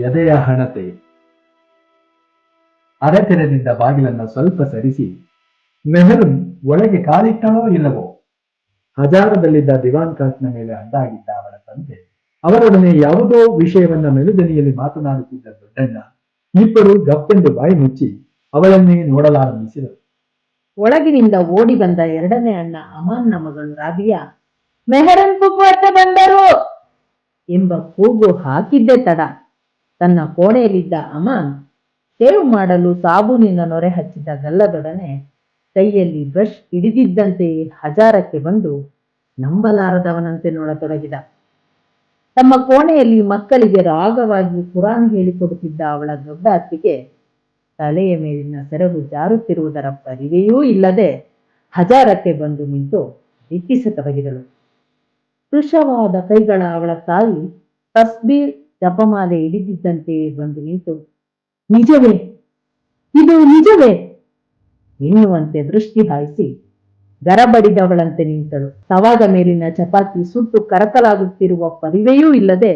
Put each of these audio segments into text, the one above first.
ಎದೆಯ ಹಣತೆ. ಅರೆತೆರೆದಿದ್ದ ಬಾಗಿಲನ್ನು ಸ್ವಲ್ಪ ಸರಿಸಿ ಮೆಹರುನ್ ಒಳಗೆ ಕಾಲಿಟ್ಟಳೋ ಇಲ್ಲವೋ, ಹಜಾರದಲ್ಲಿದ್ದ ದಿವಾನ್ ಕಾಟ್ನ ಮೇಲೆ ಅಡ್ಡಾಗಿದ್ದ ಅವಳ ತಂದೆ ಅವರೊಡನೆ ಯಾವುದೋ ವಿಷಯವನ್ನ ಮೆಲುದನಿಯಲ್ಲಿ ಮಾತನಾಡುತ್ತಿದ್ದ ದೊಡ್ಡಣ್ಣ ಇಬ್ಬರು ಗಪ್ಪೆಂದು ಬಾಯಿ ಮುಚ್ಚಿ ಅವಳನ್ನೇ ನೋಡಲಾರಂಭಿಸಿದರು. ಒಳಗಿನಿಂದ ಓಡಿ ಬಂದ ಎರಡನೇ ಅಣ್ಣ ಅಮಾನ್ನ ಮಗಳು ರಾಬಿಯಾ ಮೆಹರನ್ ಪುಪ್ಪು ಬಂದರು ಎಂಬ ಕೂಗು ಹಾಕಿದ್ದೇ ತಡ ತನ್ನ ಕೋಣೆಯಲ್ಲಿದ್ದ ಅಮಾನ್ ಸೇವ್ ಮಾಡಲು ಸಾಬೂನಿನ ನೊರೆ ಹಚ್ಚಿದ ಗಲ್ಲದೊಡನೆ ಕೈಯಲ್ಲಿ ಬ್ರಷ್ ಹಿಡಿದಿದ್ದಂತೆಯೇ ಹಜಾರಕ್ಕೆ ಬಂದು ನಂಬಲಾರದವನಂತೆ ನೋಡತೊಡಗಿದ. ತಮ್ಮ ಕೋಣೆಯಲ್ಲಿ ಮಕ್ಕಳಿಗೆ ರಾಗವಾಗಿ ಕುರಾನ್ ಹೇಳಿಕೊಡುತ್ತಿದ್ದ ಅವಳ ದೊಡ್ಡ ಅತ್ತಿಗೆ ತಲೆಯ ಮೇಲಿನ ಸೆರಗು ಜಾರುತ್ತಿರುವುದರ ಪರಿವೆಯೂ ಇಲ್ಲದೆ ಹಜಾರಕ್ಕೆ ಬಂದು ನಿಂತು ದಿಟ್ಟಿಸತೊಡಗಿದಳು. ಕೃಶವಾದ ಕೈಗಳ ಅವಳ ತಾಯಿ ತಸ್ಬೀರ್ ಜಪಮಾಲೆ ಹಿಡಿದಿದ್ದಂತೆಯೇ ಬಂದು ನಿಂತು, ನಿಜವೇ, ಇದು ನಿಜವೇ ಎನ್ನುವಂತೆ ದೃಷ್ಟಿ ಹಾಯಿಸಿ ಗರಬಡಿದವಳಂತೆ ನಿಂತಳು. ತವಾದ ಮೇಲಿನ ಚಪಾತಿ ಸುಟ್ಟು ಕರಕಲಾಗುತ್ತಿರುವ ಪರಿವೆಯೂ ಇಲ್ಲದೆ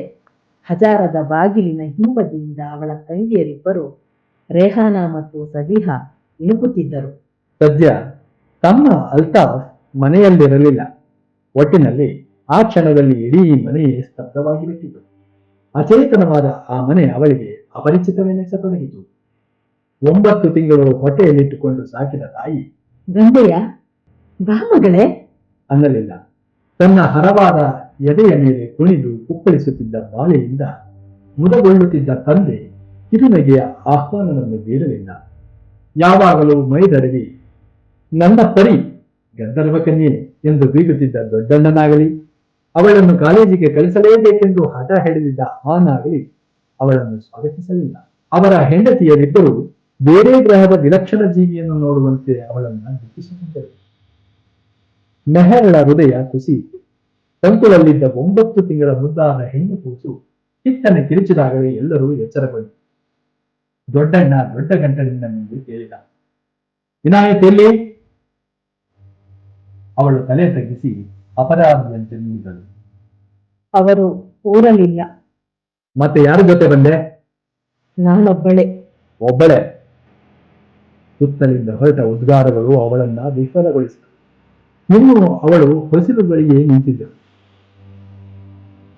ಹಜಾರದ ಬಾಗಿಲಿನ ಹಿಂಬದಿಯಿಂದ ಅವಳ ತಂಗಿಯರಿಬ್ಬರು ರೇಹಾನಾ ಮತ್ತು ಸಬಿಹಾ ಇಣುಕುತ್ತಿದ್ದರು. ಸದ್ಯ ತಮ್ಮ ಅಲ್ತಾಫ್ ಮನೆಯಲ್ಲಿರಲಿಲ್ಲ. ಒಟ್ಟಿನಲ್ಲಿ ಆ ಕ್ಷಣದಲ್ಲಿ ಇಡೀ ಮನೆಯೇ ಸ್ತಬ್ಧವಾಗಿ ಬಿಟ್ಟಿತು. ಅಚೇತನವಾದ ಆ ಮನೆ ಅವಳಿಗೆ ಅಪರಿಚಿತವೆನಿಸತೊಡಗಿತು. 9 ತಿಂಗಳು ಹೊಟ್ಟೆಯಲ್ಲಿಟ್ಟುಕೊಂಡು ಸಾಕಿದ ತಾಯಿ ಗಂಗೆಯ ಬಾ ಮಗಳೇ ಅನ್ನಲಿಲ್ಲ. ತನ್ನ ಹರವಾದ ಎದೆಯ ಮೇಲೆ ಕುಣಿದು ಕುಪ್ಪಳಿಸುತ್ತಿದ್ದ ಬಾಲೆಯಿಂದ ಮುದಗೊಳ್ಳುತ್ತಿದ್ದ ತಂದೆ ಕಿರುನಗೆಯ ಆಹ್ವಾನವನ್ನು ಬೀರಲಿಲ್ಲ. ಯಾವಾಗಲೂ ಮೈದಡವಿ ನನ್ನ ಪರಿ ಗಂಧರ್ವ ಕನ್ಯೆ ಎಂದು ಬೀಗುತ್ತಿದ್ದ ದೊಡ್ಡಣ್ಣನಾಗಲಿ, ಅವಳನ್ನು ಕಾಲೇಜಿಗೆ ಕಳಿಸಲೇಬೇಕೆಂದು ಹಠ ಹಿಡಿದಿದ್ದ ಅವನಾಗಲಿ ಅವಳನ್ನು ಸ್ವಾಗತಿಸಲಿಲ್ಲ. ಅವರ ಹೆಂಡತಿಯರಿಬ್ಬರು ಬೇರೆ ಗ್ರಹದ ವಿಲಕ್ಷಣ ಜೀವಿಯನ್ನು ನೋಡುವಂತೆ ಅವಳನ್ನು ದಿಟ್ಟಿಸುತ್ತಿದ್ದರು. ಮೆಹರಳ ಹೃದಯ ಕುಸಿಯಿತು. ಕಂಕುಳಲ್ಲಿದ್ದ 9 ತಿಂಗಳ ಮುದ್ದಾದ ಹೆಣ್ಣು ಕೂಸು ಕಿತ್ತನೆ ಕಿರಿಚಿದಾಗಲೇ ಎಲ್ಲರೂ ಎಚ್ಚರಗೊಂಡು ದೊಡ್ಡಣ್ಣ ದೊಡ್ಡ ಗಂಟಲಿನಿಂದ ಮುಂದೆ ಕೇಳಿದ, ವಿನಾಯತ್ ಎಲ್ಲಿ? ಅವಳು ತಲೆ ತಗ್ಗಿಸಿ ಅಪರಾಧಿಯಂತೆ ನುಡಿದಳು, ಅವರು ಊರಲಿಲ್ಲ. ಮತ್ತೆ ಯಾರ ಜೊತೆ ಬಂದೆ? ನಾನೊಬ್ಬಳೆ. ಒಬ್ಬಳೆ? ಸುತ್ತಲಿಂದ ಹೊರಟ ಉದ್ಗಾರಗಳು ಅವಳನ್ನ ವಿಫಲಗೊಳಿಸಿತು. ಇನ್ನು ಅವಳು ಹೊಸಿಲುಗಳಿಗೆ ನಿಂತಿದ್ದಳು.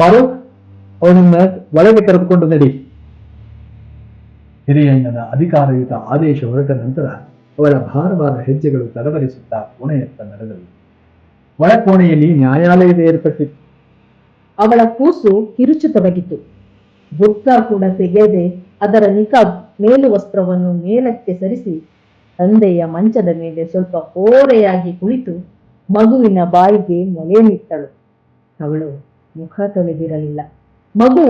ಫಾರೂಕ್, ಅವನನ್ನ ಒಳಗೆ ಕರೆದುಕೊಂಡು ನಡಿ. ಹಿರಿಯಣ್ಣನ ಅಧಿಕಾರಯುತ ಆದೇಶ ಹೊರಟ ನಂತರ ಅವಳ ಭಾರವಾದ ಹೆಜ್ಜೆಗಳು ತಡವರಿಸುತ್ತಾ ಕೋಣೆಯತ್ತ ನಡೆದವು. ಒಳಕೋಣೆಯಲ್ಲಿ ನ್ಯಾಯಾಲಯದ ಏರ್ಪಟ್ಟಿತ್ತು. ಅವಳ ಕೂಸು ಕಿರುಚತೊಡಗಿತು. ಬುರ್ಕಾ ಕೂಡ ತೆಗೆಯದೆ ಅದರ ನಿಕಾಬ್ ಮೇಲು ವಸ್ತ್ರವನ್ನು ಮೇಲಕ್ಕೆ ಸರಿಸಿ ತಂದೆಯ ಮಂಚದ ಮೇಲೆ ಸ್ವಲ್ಪ ಓರೆಯಾಗಿ ಕುಳಿತು ಮಗುವಿನ ಬಾಯಿಗೆ ಮೊಲೆನಿಟ್ಟಳು. ಅವಳು ಮುಖ ತೊಳೆದಿರಲಿಲ್ಲ. ಮಗು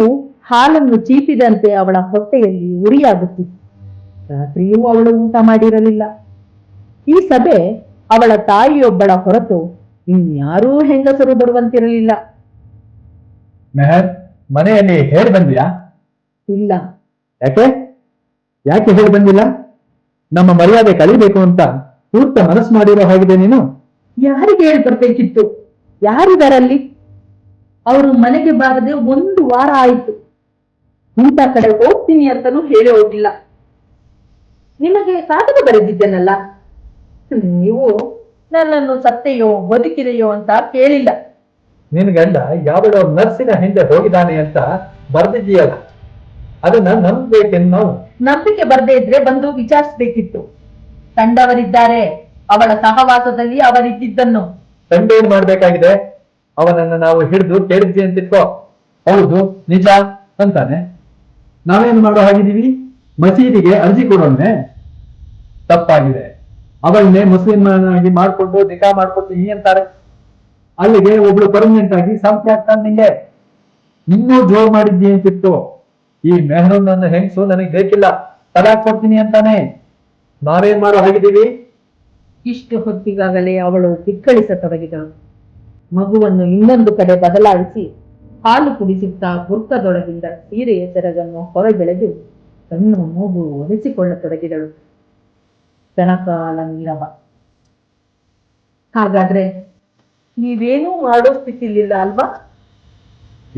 ಹಾಲನ್ನು ಚೀಪಿದಂತೆ ಅವಳ ಹೊಟ್ಟೆಯಲ್ಲಿ ಉರಿಯಾಗುತ್ತಿತ್ತು. ರಾತ್ರಿಯೂ ಅವಳು ಊಟ ಮಾಡಿರಲಿಲ್ಲ. ಈ ಸಭೆ ಅವಳ ತಾಯಿಯೊಬ್ಬಳ ಹೊರತು ಇನ್ಯಾರೂ ಹೆಂಗಸರು ಬರುವಂತಿರಲಿಲ್ಲ. ಮೆಹರ್, ಮನೆಯಲ್ಲಿ ಹೇಳಿ ಬಂದಿಯಾ? ಇಲ್ಲ. ಯಾಕೆ ಯಾಕೆ ಹೇಳಿ ಬಂದಿಲ್ಲ? ನಮ್ಮ ಮರ್ಯಾದೆ ಕಲಿಬೇಕು ಅಂತ ಪೂರ್ತ ಮನಸ್ಸು ಮಾಡಿರೋ ಹಾಗಿದೆ ನೀನು. ಯಾರಿಗೆ ಹೇಳಿ ಬರ್ಬೇಕಿತ್ತು? ಯಾರಿದಾರಲ್ಲಿ? ಅವರು ಮನೆಗೆ ಬಾರದೆ 1 ವಾರ ಆಯಿತು. ಇಂಥ ಕಡೆ ಹೋಗ್ತೀನಿ ಅಂತನೂ ಹೇಳಿ ಹೋಗಿಲ್ಲ. ನಿಮಗೆ ಕಾಗದ ಬರೆದಿದ್ದೇನಲ್ಲ, ನೀವು ನನ್ನನ್ನು ಸತ್ತೆಯೋ ಬದುಕಿದೆಯೋ ಅಂತ ಕೇಳಿಲ್ಲ. ನಿನ್ ಗಂಡ ಯಾವಳೋ ನರ್ಸಿನ ಹಿಂದೆ ಹೋಗಿದ್ದಾನೆ ಅಂತ ಬರ್ದಿದ್ದೀಯಲ್ಲ, ಅದನ್ನ ನಂಬಬೇಕೆನ್ನು ನಾವು. ನಂಬಿಕೆ ಬರ್ದೇ ಇದ್ರೆ ಬಂದು ವಿಚಾರಿಸಬೇಕಿತ್ತು. ಕಂಡವರಿದ್ದಾರೆ, ಅವಳ ಸಹವಾಸದಲ್ಲಿ ಅವರಿದ್ದನ್ನು. ಕಂಡೇನ್ ಮಾಡ್ಬೇಕಾಗಿದೆ? ಅವನನ್ನ ನಾವು ಹಿಡಿದು ಕೇಳಿದ್ವಿ ಅಂತಿಟ್ಕೋ. ಹೌದು ನಿಜ ಅಂತಾನೆ. ನಾವೇನ್ ಮಾಡೋ ಹಾಗಿದ್ದೀವಿ? ಮಸೀದಿಗೆ ಅರ್ಜಿ ಕೊಡೋನ್ನೆ. ತಪ್ಪಾಗಿದೆ. ಅವಳನ್ನೇ ಮುಸ್ಲಿಮನಾಗಿ ಮಾಡ್ಕೊಂಡು ನಿಕಾ ಮಾಡ್ಕೊತೀನಿ ಅಂತಾರೆ. ಅಲ್ಲಿಗೆ ಒಬ್ಳು ಪರ್ಮನೆಂಟ್ ಆಗಿ ಸಂಖ್ಯೆ ಆಗ್ತಾನೆ. ನಿಂಗೆ ಇನ್ನೂ ಜೋರ್ ಮಾಡಿದ್ದಿ ಅಂತಿತ್ತು. ಈ ಮೆಹರೂನ್ ನನ್ನ ಹೆಂಗಸು ನನಗೆ ಬೇಕಿಲ್ಲ, ತಲಾಕ್ ಕೊಡ್ತೀನಿ ಅಂತಾನೆ. ನಾವೇನ್ ಮಾಡೋ ಹಾಗಿದ್ದೀವಿ? ಇಷ್ಟು ಹೊತ್ತಿಗಾಗಲೇ ಅವಳು ಧಿಕ್ಕಳಿಸತೊಡಗಿದಳು. ಮಗುವನ್ನು ಇನ್ನೊಂದು ಕಡೆ ಬದಲಾಯಿಸಿ ಹಾಲು ಕುಡಿಸುತ್ತಾ ಬುರ್ಕದೊಳಗಿಂದ ಸೀರೆಯ ಸೆರಗನ್ನು ಹೊರಗೆಳೆದು ಕಣ್ಣು ಮೂಗು ಒರೆಸಿಕೊಳ್ಳತೊಡಗಿದಳು. ಕ್ಷಣಕಾಲ ನೀರವ. ಹಾಗಾದ್ರೆ ನೀವೇನೂ ಮಾಡೋ ಸ್ಥಿತಿಲಿಲ್ಲ ಅಲ್ವಾ?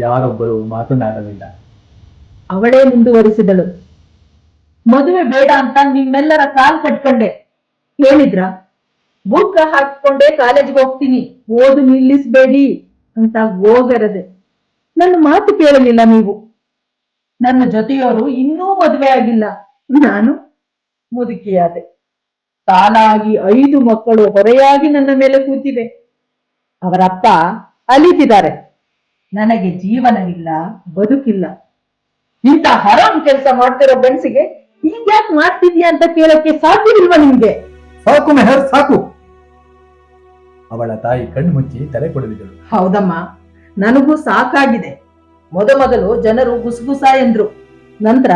ಯಾರೊಬ್ಬರು ಮಾತನಾಡಲಿಲ್ಲ. ಅವಳೇ ಮುಂದುವರಿಸಿದಳು. ಮದುವೆ ಬೇಡ ಅಂತ ನಿಮ್ಮೆಲ್ಲರ ಕಾಲ್ ಕಟ್ಕೊಂಡೆ, ಹೇಳಿದ್ರ? ಬುರ್ಕ ಹಾಕಿಕೊಂಡೇ ಕಾಲೇಜ್ಗೆ ಹೋಗ್ತೀನಿ, ಓದು ನಿಲ್ಲಿಸ್ಬೇಡಿ ಅಂತ ಗೋಗರದೆ. ನನ್ನ ಮಾತು ಕೇಳಲಿಲ್ಲ ನೀವು. ನನ್ನ ಜೊತೆಯವರು ಇನ್ನೂ ಮದುವೆ ಆಗಿಲ್ಲ, ನಾನು ಮುದುಕಿಯಾದೆ. ಸಾಲಾಗಿ 5 ಮಕ್ಕಳು ಹೊರೆಯಾಗಿ ನನ್ನ ಮೇಲೆ ಕೂತಿವೆ. ಅವರಪ್ಪ ಅಲಿತಿದ್ದಾರೆ. ನನಗೆ ಜೀವನವಿಲ್ಲ, ಬದುಕಿಲ್ಲ. ಇಂಥ ಹರಾಮ್ ಕೆಲಸ ಮಾಡ್ತಿರೋ ಗಂಡಸಿಗೆ ಹೀಗ್ಯಾಕ್ ಮಾಡ್ತಿದ್ಯಾ ಅಂತ ಕೇಳಕ್ಕೆ ಸಾಧ್ಯವಿಲ್ವಾ ನಿಮ್ಗೆ? ಸಾಕು ಮೆಹರ್, ಸಾಕು. ಅವಳ ತಾಯಿ ಕಣ್ಣು ಮುಚ್ಚಿ ತಲೆ ಕೊಡುವಿದಳು. ಹೌದಮ್ಮ, ನನಗೂ ಸಾಕಾಗಿದೆ. ಮೊದಲು ಜನರು ಗುಸುಗುಸ ಎಂದ್ರು. ನಂತರ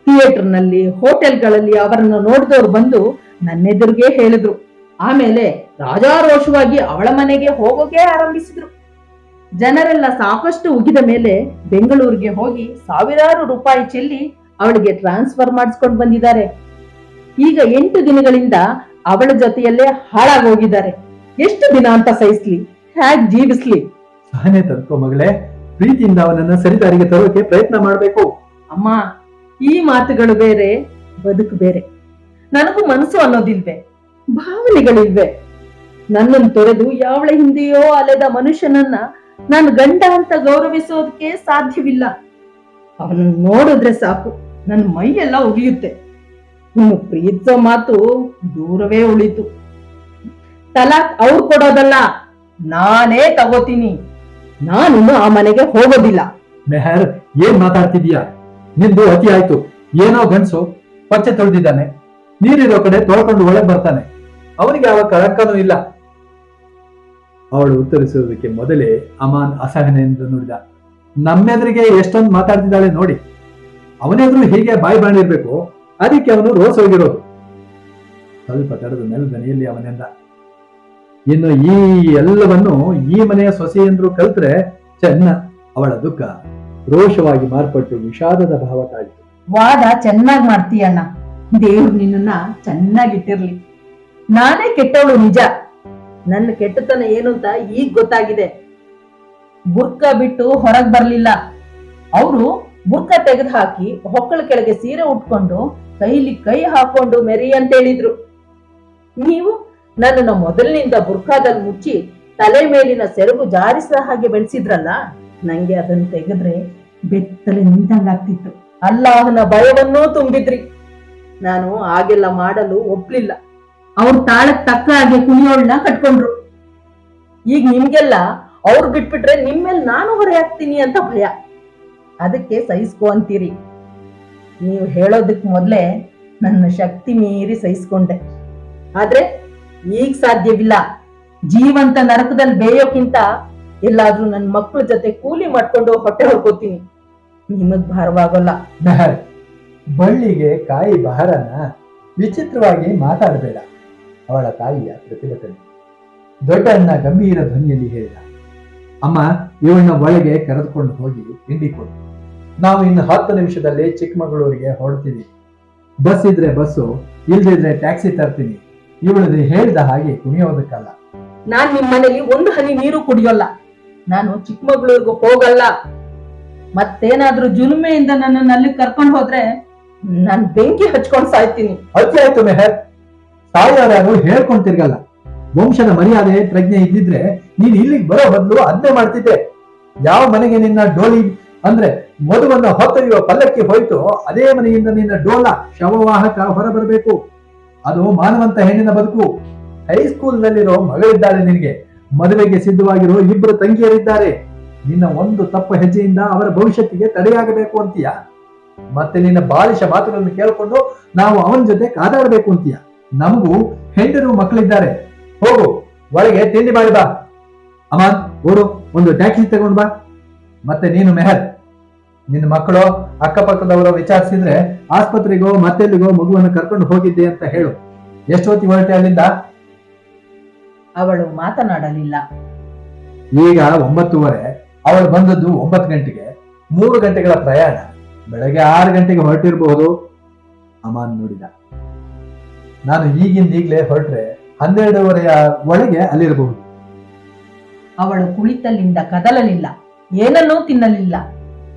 ಥಿಯೇಟರ್ನಲ್ಲಿ, ಹೋಟೆಲ್ಗಳಲ್ಲಿ ಅವರನ್ನು ನೋಡಿದವರು ಬಂದು ನನ್ನೆದುರಿಗೆ ಹೇಳಿದ್ರು. ಆಮೇಲೆ ರಾಜಾರೋಷವಾಗಿ ಅವಳ ಮನೆಗೆ ಹೋಗೋಕೆ ಆರಂಭಿಸಿದ್ರು. ಜನರೆಲ್ಲ ಸಾಕಷ್ಟು ಉಗಿದ ಮೇಲೆ ಬೆಂಗಳೂರಿಗೆ ಹೋಗಿ ಸಾವಿರಾರು ರೂಪಾಯಿ ಚೆಲ್ಲಿ ಅವಳಿಗೆ ಟ್ರಾನ್ಸ್ಫರ್ ಮಾಡಿಸ್ಕೊಂಡು ಬಂದಿದ್ದಾರೆ. ಈಗ 8 ದಿನಗಳಿಂದ ಅವಳ ಜೊತೆಯಲ್ಲೇ ಹಾಳಾಗೋಗಿದ್ದಾರೆ. ಎಷ್ಟು ದಿನ ಅಂತ ಸಹಿಸ್ಲಿ, ಹೇಗ್ ಜೀವಿಸ್ಲಿ? ಸಹನೆ ತರ್ಕೋ ಮಗಳೇ, ಪ್ರೀತಿಯಿಂದ ಅವನನ್ನ ಸರಿದಾರಿಗೆ ತರೋಕೆ ಪ್ರಯತ್ನ ಮಾಡ್ಬೇಕು. ಅಮ್ಮ, ಈ ಮಾತುಗಳು ಬೇರೆ, ಬದುಕು ಬೇರೆ. ನನಗೂ ಮನಸ್ಸು ಅನ್ನೋದಿಲ್ವೇ? ಭಾವನೆಗಳಿಲ್ವೇ? ನನ್ನನ್ನು ತೊರೆದು ಯಾವಳ ಹಿಂದೆಯೋ ಅಲೆದ ಮನುಷ್ಯನನ್ನ ನಾನು ಗಂಡ ಅಂತ ಗೌರವಿಸೋದಕ್ಕೆ ಸಾಧ್ಯವಿಲ್ಲ. ಅವನನ್ನು ನೋಡಿದ್ರೆ ಸಾಕು, ನನ್ನ ಮೈಯೆಲ್ಲ ಉರಿಯುತ್ತೆ. ಇನ್ನು ಪ್ರೀತಿಸೋ ಮಾತು ದೂರವೇ ಉಳಿತು. ತಲಾಕ್ ಅವ್ರು ಕೊಡೋದಲ್ಲ, ನಾನೇ ತಗೋತೀನಿ. ನಾನಿನ್ನು ಆ ಮನೆಗೆ ಹೋಗೋದಿಲ್ಲ. ಮೆಹರ್, ಏನ್ ಮಾತಾಡ್ತಿದ್ಯಾ? ನಿಂದು ಅತಿ ಆಯ್ತು. ಏನೋ ಗಂಡ್ಸು ಪಚ್ಚೆ ತೊಳೆದಿದ್ದಾನೆ, ನೀರಿರೋ ಕಡೆ ತೊಳ್ಕೊಂಡು ಒಳಗೆ ಬರ್ತಾನೆ. ಅವನಿಗೆ ಯಾವ ಕಳಂಕನೂ ಇಲ್ಲ. ಅವಳು ಉತ್ತರಿಸುವುದಕ್ಕೆ ಮೊದಲೇ ಅಮಾನ್ ಅಸಹನೆಯಿಂದ ನುಡಿದ. ನಮ್ಮೆದುರಿಗೆ ಎಷ್ಟೊಂದು ಮಾತಾಡ್ತಿದ್ದಾಳೆ ನೋಡಿ. ಅವನೆದ್ರು ಹೀಗೆ ಬಾಯಿ ಬಾಣಿರ್ಬೇಕು, ಅದಕ್ಕೆ ಅವನು ರೋಸ್ ಹೋಗಿರೋದು. ಸ್ವಲ್ಪ ತಡೆದು ಮೆಲ್ದನೆಯಲ್ಲಿ ಅವನೆಂದ, ಇನ್ನು ಈ ಎಲ್ಲವನ್ನು ಈ ಮನೆಯ ಸೊಸೆಯಂದ್ರು ಕಲ್ತ್ರೆ ಚೆನ್ನ. ಅವಳ ದುಃಖ ರೋಷವಾಗಿ ಮಾರ್ಪಟ್ಟು ವಿಷಾದದ ಭಾವ ತಾಳಿತು. ವಾದ ಚೆನ್ನಾಗ್ ಮಾಡ್ತೀಯಣ್ಣ. ದೇವ್ರು ನಿನ್ನನ್ನ ಚೆನ್ನಾಗಿಟ್ಟಿರ್ಲಿ. ನಾನೇ ಕೆಟ್ಟವಳು ನಿಜ. ನನ್ನ ಕೆಟ್ಟತನ ಏನು ಅಂತ ಈಗ ಗೊತ್ತಾಗಿದೆ. ಬುರ್ಕ ಬಿಟ್ಟು ಹೊರಗ್ ಬರ್ಲಿಲ್ಲ. ಅವರು ಬುರ್ಕ ತೆಗೆದು ಹಾಕಿ ಹೊಕ್ಕಳ ಕೆಳಗೆ ಸೀರೆ ಉಟ್ಕೊಂಡು ಕೈಲಿ ಕೈ ಹಾಕೊಂಡು ಮೆರಿ ಅಂತ ಹೇಳಿದ್ರು. ನೀವು ನನ್ನನ್ನ ಮೊದಲಿನಿಂದ ಬುರ್ಕಾದಲ್ಲಿ ಮುಚ್ಚಿ ತಲೆ ಮೇಲಿನ ಸೆರಗು ಜಾರಿಸಿದ ಹಾಗೆ ಬೆಳೆಸಿದ್ರಲ್ಲ, ನಂಗೆ ಅದನ್ನು ತೆಗೆದ್ರೆ ಬೆತ್ತಲೆ ನಿಂತಂಗಾಗ್ತಿತ್ತು. ಅಲ್ಲಾಹನ ಭಯವನ್ನೂ ತುಂಬಿದ್ರಿ. ನಾನು ಹಾಗೆಲ್ಲ ಮಾಡಲು ಒಪ್ಲಿಲ್ಲ. ಅವ್ರ ತಾಳಕ್ ತಕ್ಕ ಹಾಗೆ ಕುಣಿಯೋಳ್ನ ಕಟ್ಕೊಂಡ್ರು. ಈಗ ನಿಮ್ಗೆಲ್ಲ ಅವ್ರು ಬಿಟ್ಬಿಟ್ರೆ ನಿಮ್ಮೇಲೆ ನಾನು ಹೊರೆ ಹಾಕ್ತೀನಿ ಅಂತ ಭಯ. ಅದಕ್ಕೆ ಸಹಿಸ್ಕೊ ಅಂತೀರಿ. ನೀವು ಹೇಳೋದಕ್ ಮೊದ್ಲೇ ನನ್ನ ಶಕ್ತಿ ಮೀರಿ ಸಹಿಸ್ಕೊಂಡೆ. ಆದ್ರೆ ಈಗ ಸಾಧ್ಯವಿಲ್ಲ. ಜೀವಂತ ನರಕದಲ್ಲಿ ಬೇಯೋಕ್ಕಿಂತ ಎಲ್ಲಾದ್ರೂ ನನ್ನ ಮಕ್ಕಳ ಜೊತೆ ಕೂಲಿ ಮಾಡ್ಕೊಂಡು ಹೊಟ್ಟೆ ಹೊರ್ಕೋತೀನಿ. ನಿಮಗ್ ಭಾರವಾಗಲ್ಲ. ಮೆಹರ್, ಬಳ್ಳಿಗೆ ಕಾಯಿ ಬಹರನ ವಿಚಿತ್ರವಾಗಿ ಮಾತಾಡಬೇಡ. ಅವಳ ತಾಯಿಯ ಪ್ರತಿಭಟನೆ. ದೊಡ್ಡ ಅಣ್ಣ ಗಂಭೀರ ಧ್ವನಿಯಲ್ಲಿ ಹೇಳಿದ, ಅಮ್ಮ, ಇವಳನ್ನ ಒಳಗೆ ಕರೆದುಕೊಂಡು ಹೋಗಿ ತಿಂಡಿ ಕೊಡು. ನಾವು ಇನ್ನು 10 ನಿಮಿಷದಲ್ಲಿ ಚಿಕ್ಕಮಗಳೂರಿಗೆ ಹೊರಡ್ತೀವಿ. ಬಸ್ ಇದ್ರೆ ಬಸ್ಸು, ಇಲ್ದಿದ್ರೆ ಟ್ಯಾಕ್ಸಿ ತರ್ತೀನಿ. ಇವಳದು ಹೇಳಿದ ಹಾಗೆ ಕುಣಿಯೋದಕ್ಕಲ್ಲ. ನಾನ್ ನಿಮ್ ಮನೇಲಿ 1 ಹನಿ ನೀರು ಕುಡಿಯೋಲ್ಲ. ನಾನು ಚಿಕ್ಕಮಗಳೂರಿಗೆ ಹೋಗಲ್ಲ. ಮತ್ತೇನಾದ್ರೂ ಜುಲುಮೆಯಿಂದ ನನ್ನನ್ನು ಅಲ್ಲಿ ಕರ್ಕೊಂಡು ಹೋದ್ರೆ ನಾನ್ ಬೆಂಕಿ ಹಚ್ಕೊಂಡ್ ಸಾಯ್ತೀನಿ. ಅತಿ ಆಯ್ತು ಮೆಹರ್, ಸಾಯೋರ್ಯಾರು ಹೇಳ್ಕೊಂಡ್ ತಿರ್ಗಲ್ಲ. ವಂಶದ ಮರ್ಯಾದೆ ಪ್ರಜ್ಞೆ ಇದ್ದಿದ್ರೆ ನೀನ್ ಇಲ್ಲಿಗೆ ಬರೋ ಬದಲು ಅದನ್ನೇ ಮಾಡ್ತಿದ್ದೆ. ಯಾವ ಮನೆಗೆ ನಿನ್ನ ಡೋಲಿ ಅಂದ್ರೆ ಮಧುವನ್ನ ಹೊತ್ತೊಯ್ಯುವ ಪಲ್ಲಕ್ಕಿ ಹೋಯ್ತು, ಅದೇ ಮನೆಯಿಂದ ನಿನ್ನ ಡೋಲ ಶವವಾಹಕ ಹೊರಬರಬೇಕು. ಅದು ಮಾನವಂತ ಹೆಣ್ಣಿನ ಬದುಕು. ಹೈಸ್ಕೂಲ್ ನಲ್ಲಿರೋ ಮಗಳಿದ್ದಾಳೆ ನಿನಗೆ. ಮದುವೆಗೆ ಸಿದ್ಧವಾಗಿರೋ 2 ತಂಗಿಯರಿದ್ದಾರೆ. ನಿನ್ನ ಒಂದು ತಪ್ಪು ಹೆಜ್ಜೆಯಿಂದ ಅವರ ಭವಿಷ್ಯತ್ತಿಗೆ ತಡೆಯಾಗಬೇಕು ಅಂತೀಯ. ಮತ್ತೆ ನಿನ್ನ ಬಾಲಿಶ ಮಾತುಗಳನ್ನು ಕೇಳಿಕೊಂಡು ನಾವು ಅವನ ಜೊತೆ ಕಾದಾಡಬೇಕು ಅಂತೀಯ. ನಮಗೂ ಹೆಂಡರು ಮಕ್ಕಳಿದ್ದಾರೆ. ಹೋಗು, ಒಳಗೆ ತಿಂಡಿ ಮಾಡಿ ಬಾ. ಅಮಾನ್, ಓಡು, ಒಂದು ಟ್ಯಾಕ್ಸಿ ತಗೊಂಡು ಬಾ. ಮತ್ತೆ ನೀನು ಮೆಹರ್, ನಿನ್ನ ಮಕ್ಕಳು ಅಕ್ಕಪಕ್ಕದವರು ವಿಚಾರಿಸಿದ್ರೆ ಆಸ್ಪತ್ರೆಗೋ ಮತ್ತೆಲ್ಲಿಗೋ ಮಗುವನ್ನು ಕರ್ಕೊಂಡು ಹೋಗಿದ್ದೆ ಅಂತ ಹೇಳು. ಎಷ್ಟೊತ್ತಿ ಹೊರಟೆ ಅಲ್ಲಿಂದ? ಅವಳು ಮಾತನಾಡಲಿಲ್ಲ. ಈಗ 9:30. ಅವಳು ಬಂದದ್ದು 9 ಗಂಟೆಗೆ. 3 ಗಂಟೆಗಳ ಪ್ರಯಾಣ. ಬೆಳಗ್ಗೆ 6 ಗಂಟೆಗೆ ಹೊರಟಿರಬಹುದು. ಅಮಾನ್ ನೋಡಿದ. ನಾನು ಈಗಲೇ ಹೊರಟ್ರೆ 12:30 ಒಳಗೆ ಅಲ್ಲಿರಬಹುದು. ಅವಳು ಕುಳಿತಲ್ಲಿಂದ ಕದಲಲಿಲ್ಲ, ಏನನ್ನೂ ತಿನ್ನಲಿಲ್ಲ.